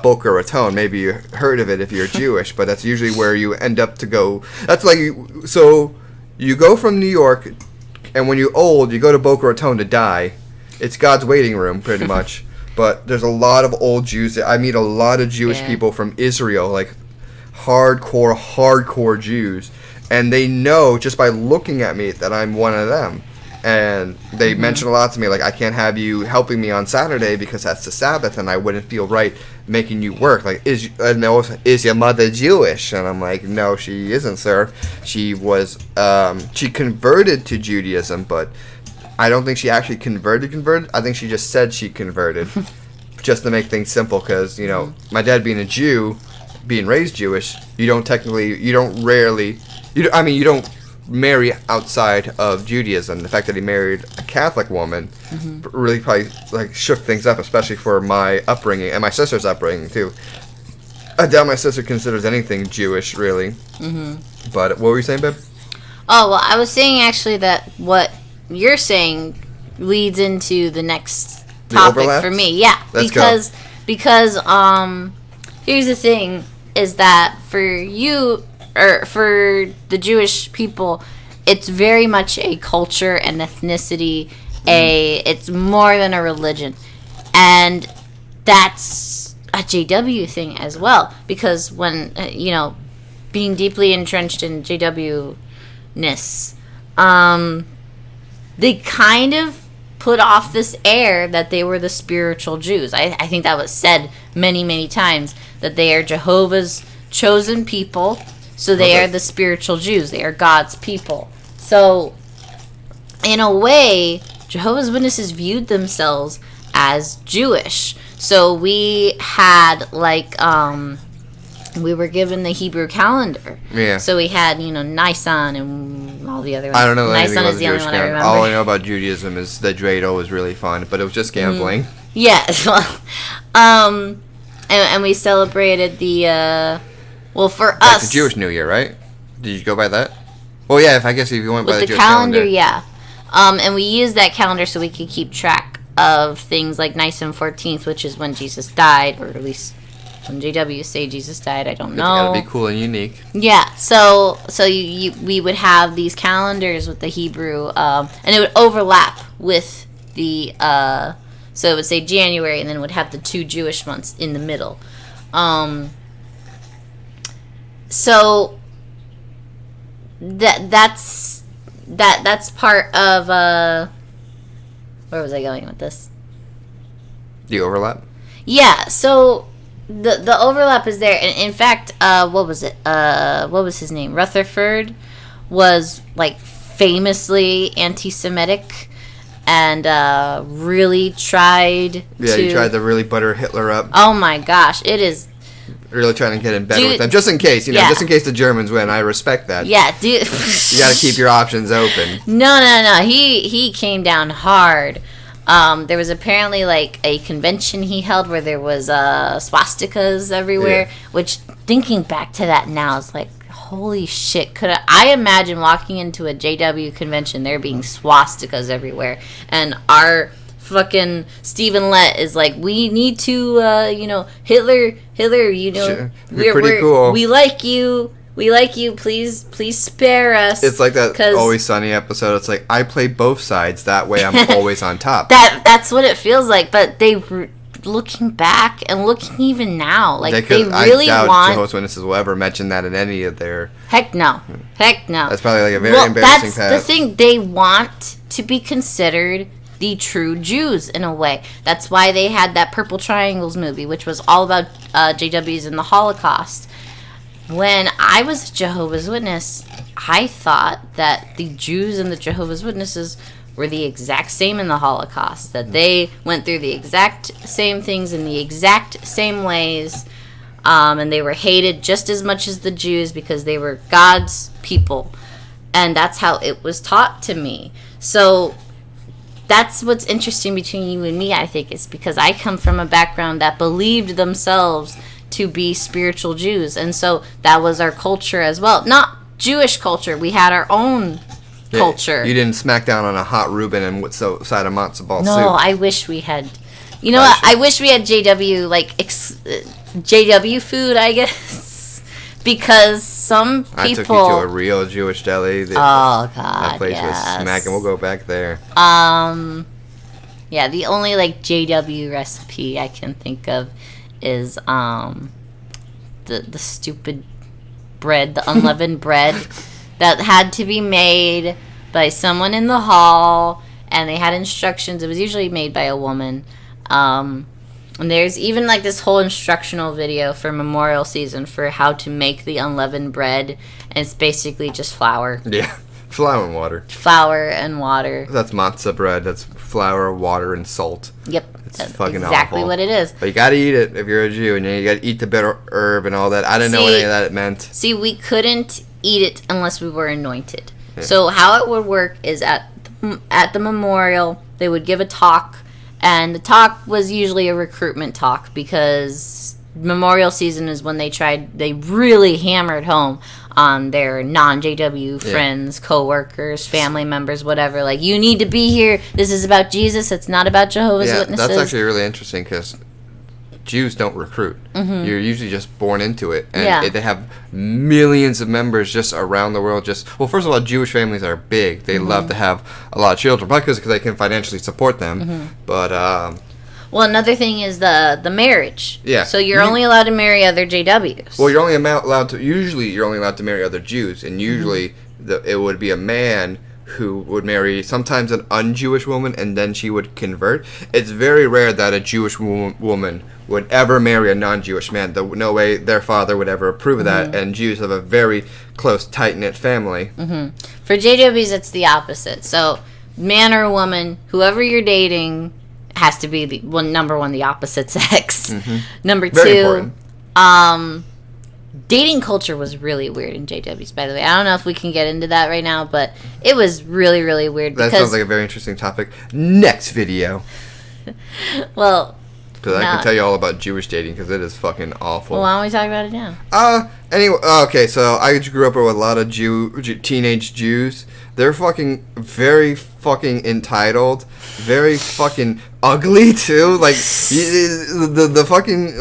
Boca Raton, maybe you heard of it if you're Jewish, but that's usually where you end up to go. That's like, so you go from New York, and when you're old, you go to Boca Raton to die. It's God's waiting room, pretty much. But there's a lot of old Jews. I meet a lot of Jewish people from Israel, like hardcore Jews, and they know just by looking at me that I'm one of them. And they mention a lot to me, like, I can't have you helping me on Saturday because that's the Sabbath, and I wouldn't feel right making you work. Like, is your mother Jewish? And I'm like, no, she isn't, sir. She was, she converted to Judaism, but I don't think she actually converted. I think she just said she converted, just to make things simple, because, my dad being a Jew, being raised Jewish, you don't marry outside of Judaism. The fact that he married a Catholic woman really probably shook things up, especially for my upbringing and my sister's upbringing too. I doubt my sister considers anything Jewish, really. But what were you saying, babe?
Oh, well, I was saying actually that what you're saying leads into the next topic for me. Yeah, because here's the thing: is that for you. Or for the Jewish people, it's very much a culture and ethnicity. It's more than a religion, and that's a JW thing as well. Because when being deeply entrenched in JW-ness, they kind of put off this air that they were the spiritual Jews. I think that was said many, many times, that they are Jehovah's chosen people. So they are the spiritual Jews. They are God's people. So, in a way, Jehovah's Witnesses viewed themselves as Jewish. So we had, we were given the Hebrew calendar. Yeah. So we had, Nisan and all the other ones.
I don't know anything
Nisan
about
is
the Jewish
only one I remember.
All I know about Judaism is that Dreidel was really fun, but it was just gambling.
Yeah. And we celebrated the... Well, for us...
the Jewish New Year, right? Did you go by that? Well, yeah, I guess if you went by the Jewish
calendar, yeah. And we used that calendar so we could keep track of things like Nisan 14th, which is when Jesus died, or at least when JW say Jesus died, I don't know.
Gotta be cool and unique.
Yeah, so we would have these calendars with the Hebrew, and it would overlap with the... so it would say January, and then it would have the 2 Jewish months in the middle. So that's part of where was I going with this?
The overlap?
Yeah, so the overlap is there, and in fact, what was it? What was his name? Rutherford was famously anti-Semitic and really tried to...
Yeah, he tried to really butter Hitler up.
Oh my gosh, it is...
Really trying to get in bed with them, just in case, just in case the Germans win. I respect that.
Yeah, dude.
You got to keep your options open.
No. He came down hard. There was apparently a convention he held where there was swastikas everywhere. Yeah. Which, thinking back to that now, is holy shit, I imagine walking into a JW convention, there being swastikas everywhere, and our fucking Stephen Lett is like, we need to, Hitler,
Sure. We're cool.
We like you, please spare us.
It's like that Always Sunny episode. It's like, I play both sides, that way I'm always on top.
That's what it feels like, but looking back and looking even now, like they really want.
Jehovah's Witnesses will ever mention that in any of their.
Heck no.
That's probably like a very embarrassing
that's
past.
the thing. They want to be considered the true Jews in a way. That's why they had that Purple Triangles movie, which was all about JWs and the Holocaust. When I was a Jehovah's Witness, I thought that the Jews and the Jehovah's Witnesses were the exact same in the Holocaust, that they went through the exact same things in the exact same ways, and they were hated just as much as the Jews because they were God's people, and that's how it was taught to me. So that's what's interesting between you and me, I think, is because I come from a background that believed themselves to be spiritual Jews, and so that was our culture as well. Not Jewish culture, we had our own culture.
You didn't smack down on a hot Reuben and side of matzo ball soup.
No, I wish we had. You know what? I wish we had JW JW food, I guess, because some people.
I took you to a real Jewish deli.
Oh God,
that place was smacking. We'll go back there.
Yeah, the only JW recipe I can think of is the stupid bread, the unleavened bread. That had to be made by someone in the hall, and they had instructions. It was usually made by a woman. And there's even this whole instructional video for Memorial Season for how to make the unleavened bread, and it's basically just flour.
Yeah, flour and water.
Flour and water.
That's matzah bread. That's flour, water, and salt.
Yep.
It's fucking
exactly
awful.
What it is.
But you gotta eat it if you're a Jew, and you gotta eat the bitter herb and all that. I didn't know what any of that meant.
See, we couldn't eat it unless we were anointed. Yeah. So how it would work is at the memorial, they would give a talk, and the talk was usually a recruitment talk because Memorial Season is when they really hammered home on their non-JW friends, co-workers, family members, whatever. You need to be here. This is about Jesus. It's not about Jehovah's Witnesses.
That's actually really interesting because Jews don't recruit. Mm-hmm. You're usually just born into it. And they have millions of members just around the world. Well, first of all, Jewish families are big. They love to have a lot of children, probably because they can financially support them. Mm-hmm. But
well, another thing is the marriage.
Yeah.
So you're only allowed to marry other JWs.
Well, you're only allowed to marry other Jews, and usually it would be a man who would marry sometimes an un-Jewish woman, and then she would convert. It's very rare that a Jewish woman would ever marry a non-Jewish man. No way their father would ever approve of that, and Jews have a very close, tight-knit family.
Mm-hmm. For JWs, it's the opposite. So, man or woman, whoever you're dating has to be number one, the opposite sex. Mm-hmm. Number two, dating culture was really weird in JWs, by the way. I don't know if we can get into that right now, but it was really, really weird.
That sounds like a very interesting topic. Next video.
Well,
because I can tell you all about Jewish dating because it is fucking awful.
Well, why don't we talk about it now?
Anyway, okay, so I grew up with a lot of teenage Jews. They're fucking very fucking entitled, very fucking ugly too. The fucking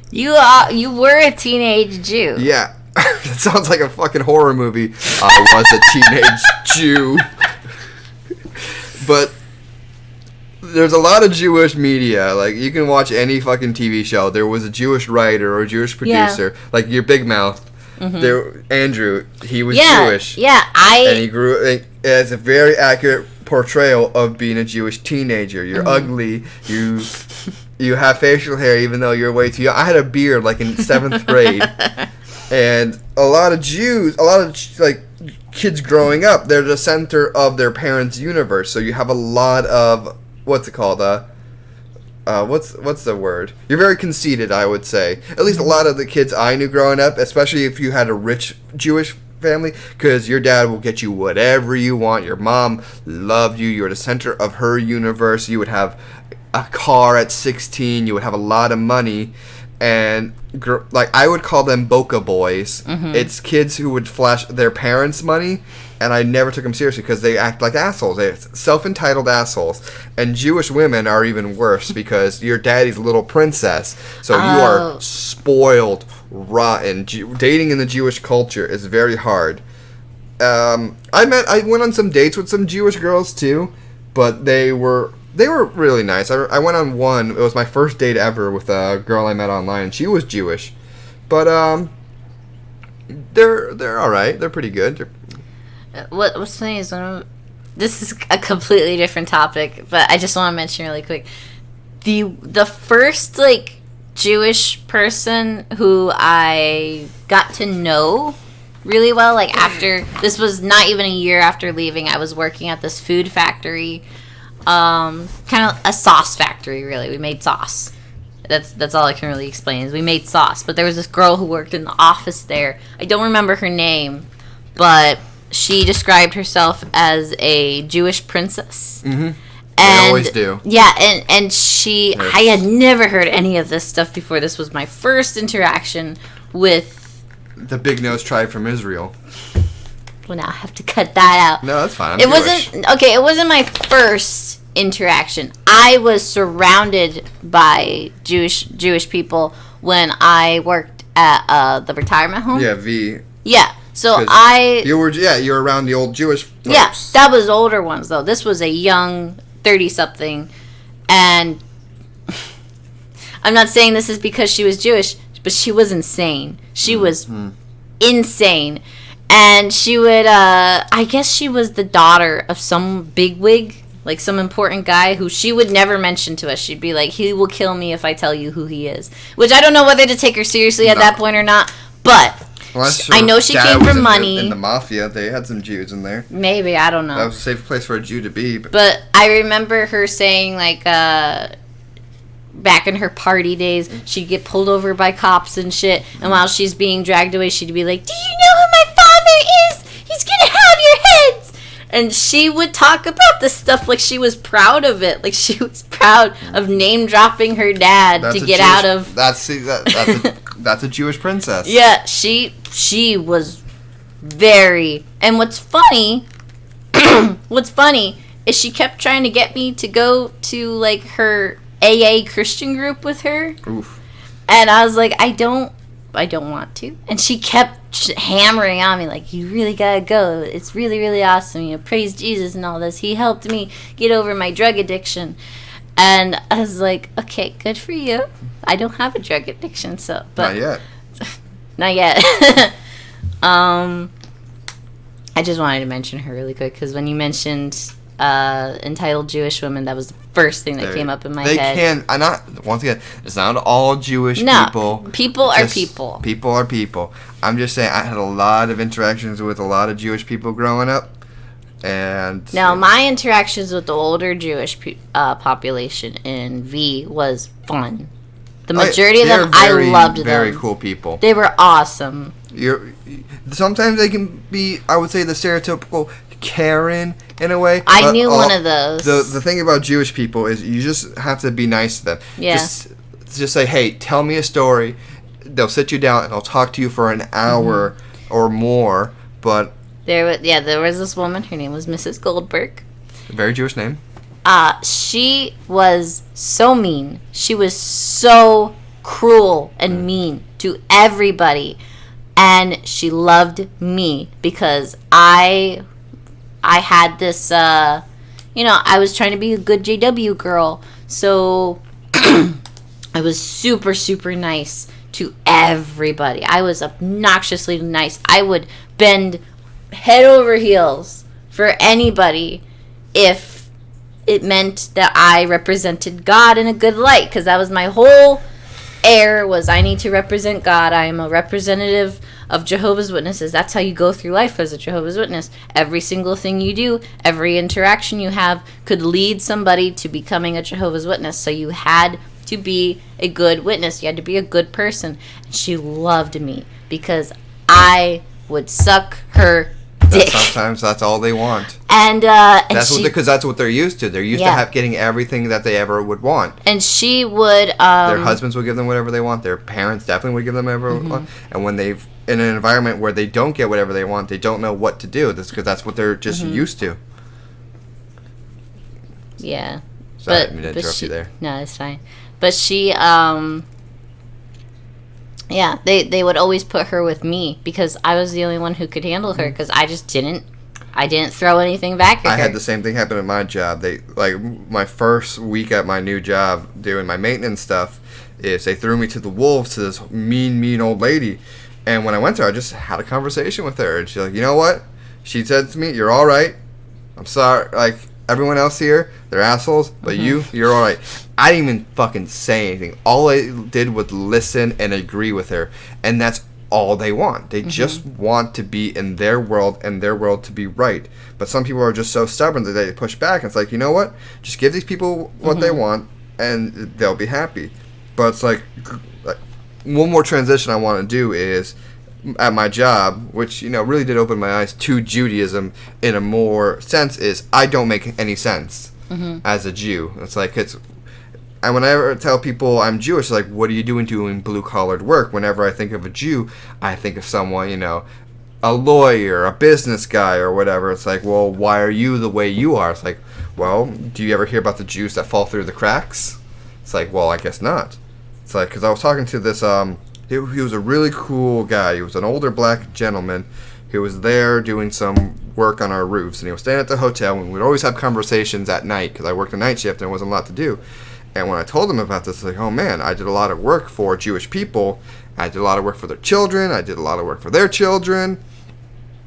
You were a teenage Jew.
Yeah. That sounds like a fucking horror movie. I was a teenage Jew. But there's a lot of Jewish media. You can watch any fucking TV show. There was a Jewish writer or a Jewish producer. Like your Big Mouth. Mm-hmm. Andrew, he was Jewish.
Yeah,
and he grew. It's a very accurate portrayal of being a Jewish teenager. You're ugly. You have facial hair even though you're way too young. I had a beard in 7th grade. And a lot of Jews, kids growing up, they're the center of their parents' universe. So you have a lot of, what's it called? What's the word? You're very conceited, I would say. At least a lot of the kids I knew growing up, especially if you had a rich Jewish family, because your dad will get you whatever you want. Your mom loved you. You were the center of her universe. You would have a car at 16. You would have a lot of money. and like I would call them Boca Boys.
Mm-hmm.
It's kids who would flash their parents' money, and I never took them seriously because they act like assholes. They're self-entitled assholes. And Jewish women are even worse because you're daddy's little princess, so you are spoiled, rotten. Dating in the Jewish culture is very hard. I went on some dates with some Jewish girls too, but they were really nice. I went on one. It was my first date ever with a girl I met online. She was Jewish, but they're all right. They're pretty good.
What's funny is this is a completely different topic, but I just want to mention really quick the first like Jewish person who I got to know really well, like after this was not even a year after leaving. I was working at this food factory, kind of a sauce factory. Really, we made sauce. That's all I can really explain is we made sauce. But there was this girl who worked in the office there. I don't remember her name, but she described herself as a Jewish princess. Mm-hmm.
They always do.
Yeah, and she... I had never heard any of this stuff before. This was my first interaction with...
the big nose tribe from Israel.
Well, now I have to cut that out.
No, that's fine.
It wasn't my first interaction. I was surrounded by Jewish people when I worked at the retirement home.
Yeah, V.
Yeah. So you
were around the old Jewish folks.
Yeah, that was older ones though. This was a young 30-something, and I'm not saying this is because she was Jewish, but she was insane. She was insane, and she would. I guess she was the daughter of some bigwig, like some important guy who she would never mention to us. She'd be like, "He will kill me if I tell you who he is," which I don't know whether to take her seriously at that point or not, but. I know she came from money.
In the mafia, they had some Jews in there.
Maybe, I don't know.
That was a safe place for a Jew to be.
But I remember her saying, like, back in her party days, she'd get pulled over by cops and shit. And while she's being dragged away, she'd be like, "Do you know who my father is? He's gonna have your heads!" And she would talk about this stuff like she was proud of it. Like she was proud of name-dropping her dad to get out of...
That's a Jewish princess.
Yeah, she was very... And what's funny is she kept trying to get me to go to, like, her AA Christian group with her.
Oof.
And I was like, I don't want to. And she kept hammering on me, like, you really gotta go. It's really, really awesome. You know, praise Jesus and all this. He helped me get over my drug addiction. And I was like, okay, good for you. I don't have a drug addiction, so... But,
not yet.
Not yet. I just wanted to mention her really quick, because when you mentioned entitled Jewish women, that was the first thing that came up in my head.
Once again, it's not all Jewish people.
People are people.
People are people. I'm just saying, I had a lot of interactions with a lot of Jewish people growing up. And
now, my interactions with the older Jewish population in V was fun. The majority of them, I loved them.
Very cool people.
They were awesome.
Sometimes they can be, I would say, the stereotypical Karen in a way.
I knew one of those.
The thing about Jewish people is you just have to be nice to them.
Yeah.
Just say, hey, tell me a story. They'll sit you down and they'll talk to you for an hour or more. But
there was this woman. Her name was Mrs. Goldberg.
A very Jewish name.
She was so mean. She was so cruel and mean to everybody. And she loved me because I had this, I was trying to be a good JW girl. So I was super, super nice to everybody. I was obnoxiously nice. I would bend head over heels for anybody if it meant that I represented God in a good light, because that was my whole air, was I need to represent God. I am a representative of Jehovah's Witnesses. That's how you go through life as a Jehovah's Witness. Every single thing you do, every interaction you have could lead somebody to becoming a Jehovah's Witness. So you had to be a good witness. You had to be a good person. And she loved me because I would suck her dick.
Sometimes that's all they want.
And
Because that's what they're used to. They're used to getting everything that they ever would want.
And she would.
Their husbands would give them whatever they want. Their parents definitely would give them whatever they want. And when they've in an environment where they don't get whatever they want, they don't know what to do. That's because that's what they're just used to.
Yeah.
Sorry, I didn't mean to interrupt you there.
No, it's fine. But she, yeah, they would always put her with me because I was the only one who could handle her because I just didn't throw anything back at her.
I had the same thing happen at my job. They my first week at my new job doing my maintenance stuff is they threw me to the wolves to this mean old lady. And when I went there, I just had a conversation with her. And she's like, you know what? She said to me, you're all right. I'm sorry. Like, everyone else here, they're assholes, but you're all right. I didn't even fucking say anything. All I did was listen and agree with her. And that's all they want. They just want to be in their world and their world to be right. But some people are just so stubborn that they push back. And it's like, you know what? Just give these people what they want and they'll be happy. But it's like one more transition I want to do is at my job, which, you know, really did open my eyes to Judaism in a more sense, is I don't make any sense as a Jew. It's like, and whenever I tell people I'm Jewish, like, what are you doing blue-collared work? Whenever I think of a Jew, I think of someone, you know, a lawyer, a business guy, or whatever. It's like, well, why are you the way you are? It's like, well, do you ever hear about the Jews that fall through the cracks? It's like, well, I guess not. It's like, because I was talking to this, he was a really cool guy. He was an older black gentleman who was there doing some work on our roofs. And he was staying at the hotel, and we'd always have conversations at night, because I worked a night shift and there wasn't a lot to do. And when I told him about this, like, oh man, I did a lot of work for Jewish people. I did a lot of work for their children. I did a lot of work for their children.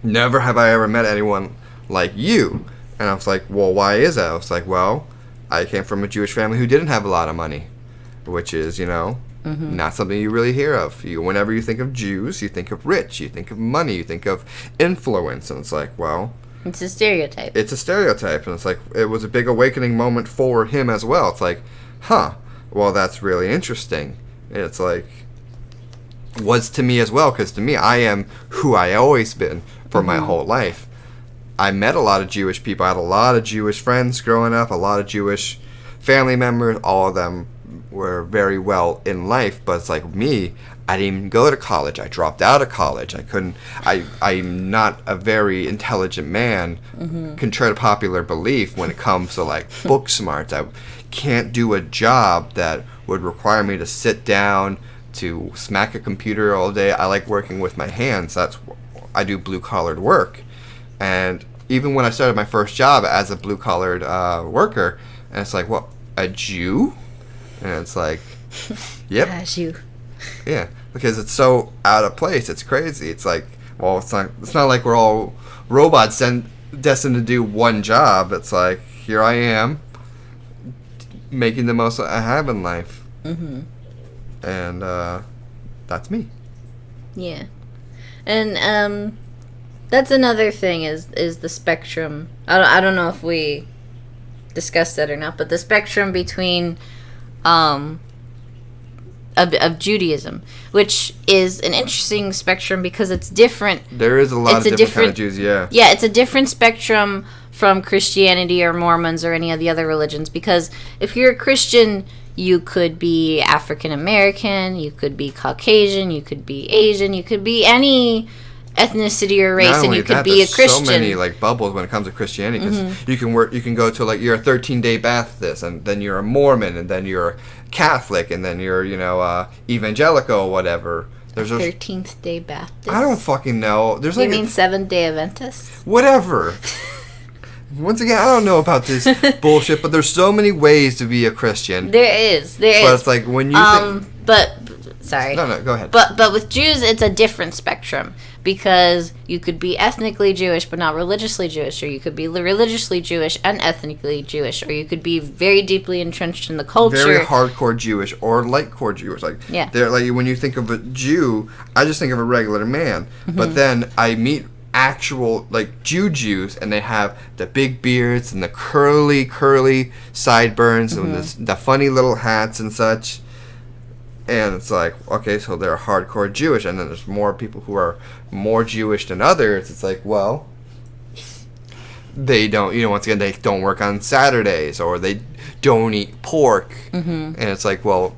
Never have I ever met anyone like you. And I was like, well, why is that? I was like, well, I came from a Jewish family who didn't have a lot of money, which is, you know, not something you really hear of. Whenever you think of Jews, you think of rich, you think of money, you think of influence. And it's like, well,
it's a stereotype.
It's a stereotype. And it's like, it was a big awakening moment for him as well. It's like, huh, well, that's really interesting. It's like, was to me as well, because to me, I am who I always been for my whole life. I met a lot of Jewish people. I had a lot of Jewish friends growing up, a lot of Jewish family members. All of them were very well in life, but it's like me, I didn't even go to college. I dropped out of college. I'm not a very intelligent man, contrary to popular belief when it comes to like book smarts. I can't do a job that would require me to sit down to smack a computer all day. I like working with my hands. I do blue-collared work. And even when I started my first job as a blue-collared worker, and it's like, what, a Jew? And it's like, yep.
A Jew.
Yeah, because it's so out of place. It's crazy. It's like, well, it's not like we're all robots destined to do one job. It's like, here I am, making the most I have in life. And that's me.
Yeah. And that's another thing is the spectrum. I don't know if we discussed that or not, but the spectrum between of Judaism, which is an interesting spectrum because it's different.
There is a lot of different kind of Jews, yeah.
Yeah, it's a different spectrum from Christianity or Mormons or any of the other religions, because if you're a Christian, you could be African American, you could be Caucasian, you could be Asian, you could be any ethnicity or race, and you could be a Christian.
So many like bubbles when it comes to Christianity, because you can go to like, you're a 13-day Baptist, and then you're a Mormon, and then you're a Catholic, and then you're, you know, evangelical or whatever.
There's 13th day Baptist.
I don't fucking know. There's
you mean Seventh-day Adventist?
Whatever. Once again, I don't know about this bullshit, but there's so many ways to be a Christian.
There is.
But it's like when you
sorry.
No, go ahead.
But with Jews, it's a different spectrum, because you could be ethnically Jewish but not religiously Jewish, or you could be religiously Jewish and ethnically Jewish, or you could be very deeply entrenched in the culture.
Very hardcore Jewish or lightcore Jewish. Like,
yeah.
They're like, when you think of a Jew, I just think of a regular man. But then I meet actual like Jews, and they have the big beards and the curly sideburns and the funny little hats and such. And it's like, okay, so they're hardcore Jewish, and then there's more people who are more Jewish than others. It's like, well, they don't, once again, they don't work on Saturdays, or they don't eat pork. And it's like, well,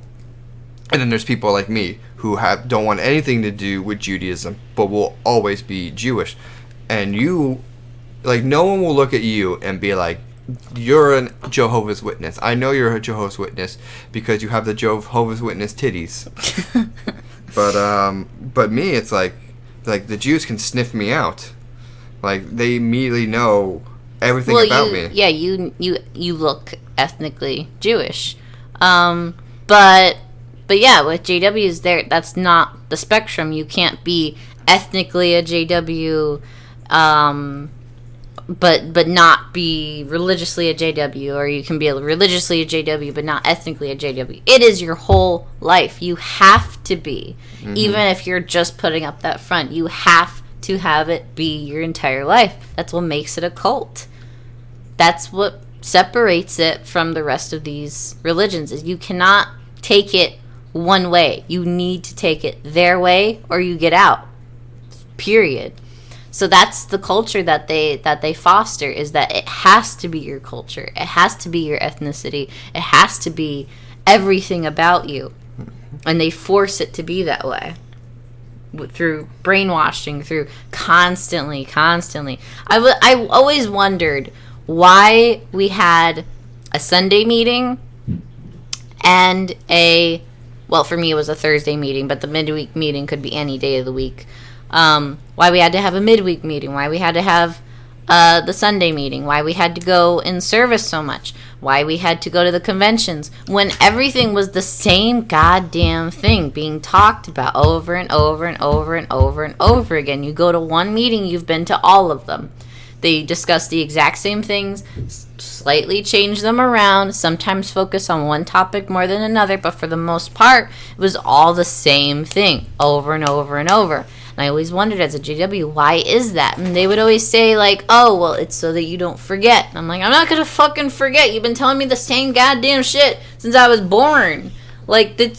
and then there's people like me who don't want anything to do with Judaism, but will always be Jewish. And you, like, no one will look at you and be like, you're a Jehovah's Witness. I know you're a Jehovah's Witness because you have the Jehovah's Witness titties. But me, it's like the Jews can sniff me out. Like, they immediately know everything about me.
Yeah, you look ethnically Jewish. But yeah, with JWs, that's not the spectrum. You can't be ethnically a JW, but not be religiously a JW, or you can be religiously a JW but not ethnically a JW. It is your whole life. You have to be, even if you're just putting up that front. You have to have it be your entire life. That's what makes it a cult. That's what separates it from the rest of these religions. Is you cannot take it one way. You need to take it their way, or you get out. Period. So that's the culture that they foster, is that it has to be your culture. It has to be your ethnicity. It has to be everything about you. And they force it to be that way. Through brainwashing, through constantly. I always wondered why we had a Sunday meeting and well, for me it was a Thursday meeting, but the midweek meeting could be any day of the week. Why we had to have a midweek meeting, why we had to have the Sunday meeting, why we had to go in service so much, why we had to go to the conventions, when everything was the same goddamn thing being talked about over and over and over and over and over again. You go to one meeting, you've been to all of them. They discuss the exact same things, slightly change them around, sometimes focus on one topic more than another, but for the most part, it was all the same thing over and over and over. And I always wondered as a JW, why is that? And they would always say, like, oh, well, it's so that you don't forget. And I'm like, I'm not going to fucking forget. You've been telling me the same goddamn shit since I was born. Like, it's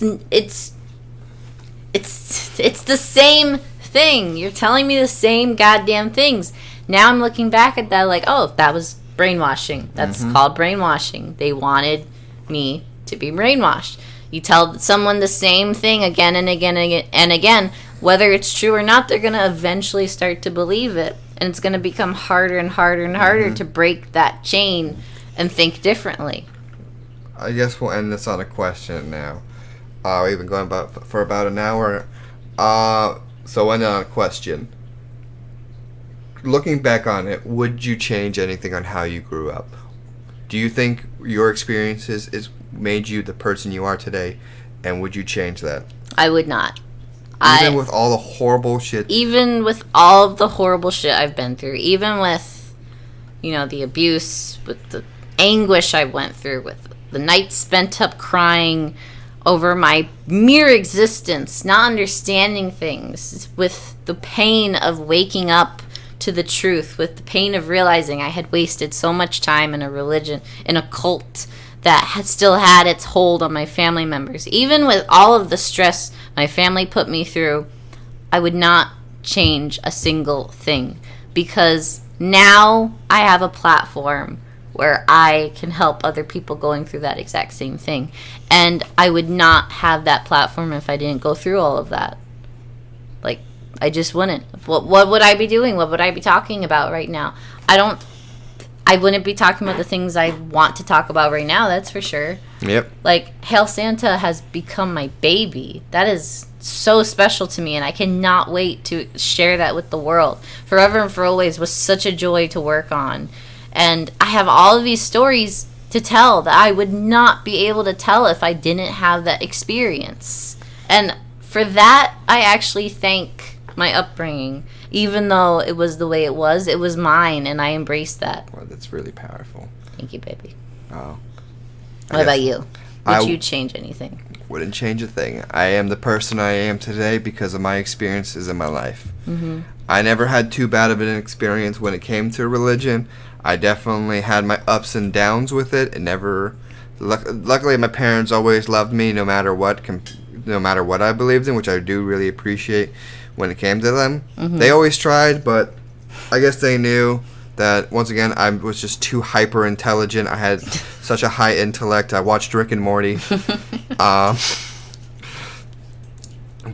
the same thing. You're telling me the same goddamn things. Now I'm looking back at that like, oh, that was brainwashing. That's called brainwashing. They wanted me to be brainwashed. You tell someone the same thing again and again and again. Whether it's true or not, they're going to eventually start to believe it. And it's going to become harder and harder and harder to break that chain and think differently.
I guess we'll end this on a question now. We've been going for about an hour. So we'll end on a question. Looking back on it, would you change anything on how you grew up? Do you think your experiences made you the person you are today? And would you change that?
I would not.
Even with all the horrible shit?
Even with all of the horrible shit I've been through. Even with, the abuse, with the anguish I went through, with the nights spent up crying over my mere existence, not understanding things, with the pain of waking up to the truth, with the pain of realizing I had wasted so much time in a religion, in a cult that still had its hold on my family members. Even with all of the stress my family put me through, I would not change a single thing, because now I have a platform where I can help other people going through that exact same thing. And I would not have that platform if I didn't go through all of that. Like, I just wouldn't. What would I be doing? What would I be talking about right now? I wouldn't be talking about the things I want to talk about right now, that's for sure.
Yep.
Like, Hail Santa has become my baby. That is so special to me, and I cannot wait to share that with the world. Forever and for Always was such a joy to work on. And I have all of these stories to tell that I would not be able to tell if I didn't have that experience. And for that, I actually thank my upbringing. Even though it was the way it was mine, and I embraced that.
Well, that's really powerful.
Thank you, baby.
Oh.
What about you? Would you change anything?
Wouldn't change a thing. I am the person I am today because of my experiences in my life. Mm-hmm. I never had too bad of an experience when it came to religion. I definitely had my ups and downs with it. It never. Luckily, my parents always loved me, no matter what I believed in, which I do really appreciate. When it came to them, they always tried, but I guess they knew that once again I was just too hyper intelligent. I had such a high intellect. I watched Rick and Morty.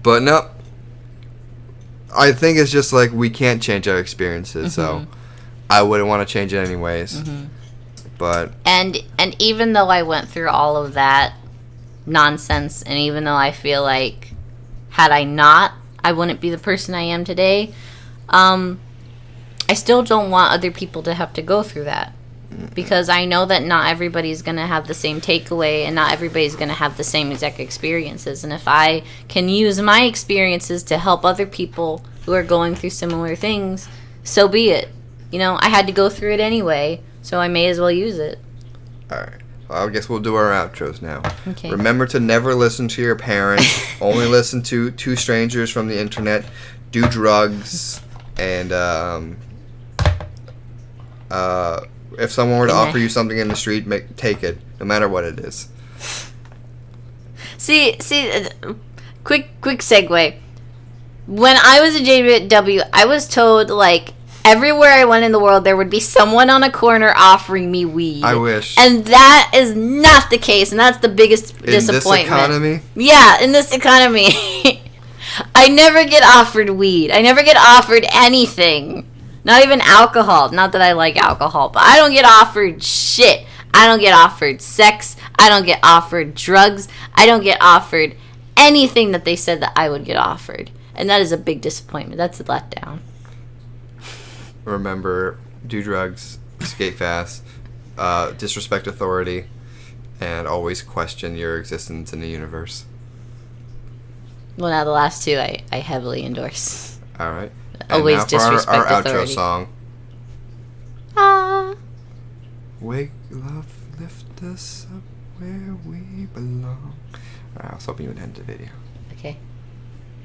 But no, I think it's just like we can't change our experiences, so I wouldn't want to change it anyways. But
and even though I went through all of that nonsense, and even though I feel like had I not, I wouldn't be the person I am today, I still don't want other people to have to go through that. Because I know that not everybody's going to have the same takeaway, and not everybody's going to have the same exact experiences. And if I can use my experiences to help other people who are going through similar things, so be it. You know, I had to go through it anyway, so I may as well use it.
Alright. Well, I guess we'll do our outros now.
Okay.
Remember to never listen to your parents. Only listen to two strangers from the internet. Do drugs. And, if someone were to offer you something in the street, take it, no matter what it is.
See, quick segue. When I was a JW, I was told, like, everywhere I went in the world, there would be someone on a corner offering me weed.
I wish.
And that is not the case, and that's the biggest disappointment.
In this economy?
Yeah, in this economy. I never get offered weed. I never get offered anything. Not even alcohol. Not that I like alcohol, but I don't get offered shit. I don't get offered sex. I don't get offered drugs. I don't get offered anything that they said that I would get offered. And that is a big disappointment. That's a letdown.
Remember, do drugs, skate fast, disrespect authority, and always question your existence in the universe.
Well, now the last two I heavily endorse.
All right.
Always
and now
disrespect
for our
authority.
outro song.
Ah.
Wake, love, lift us up where we belong. I was hoping you would end the video.
Okay.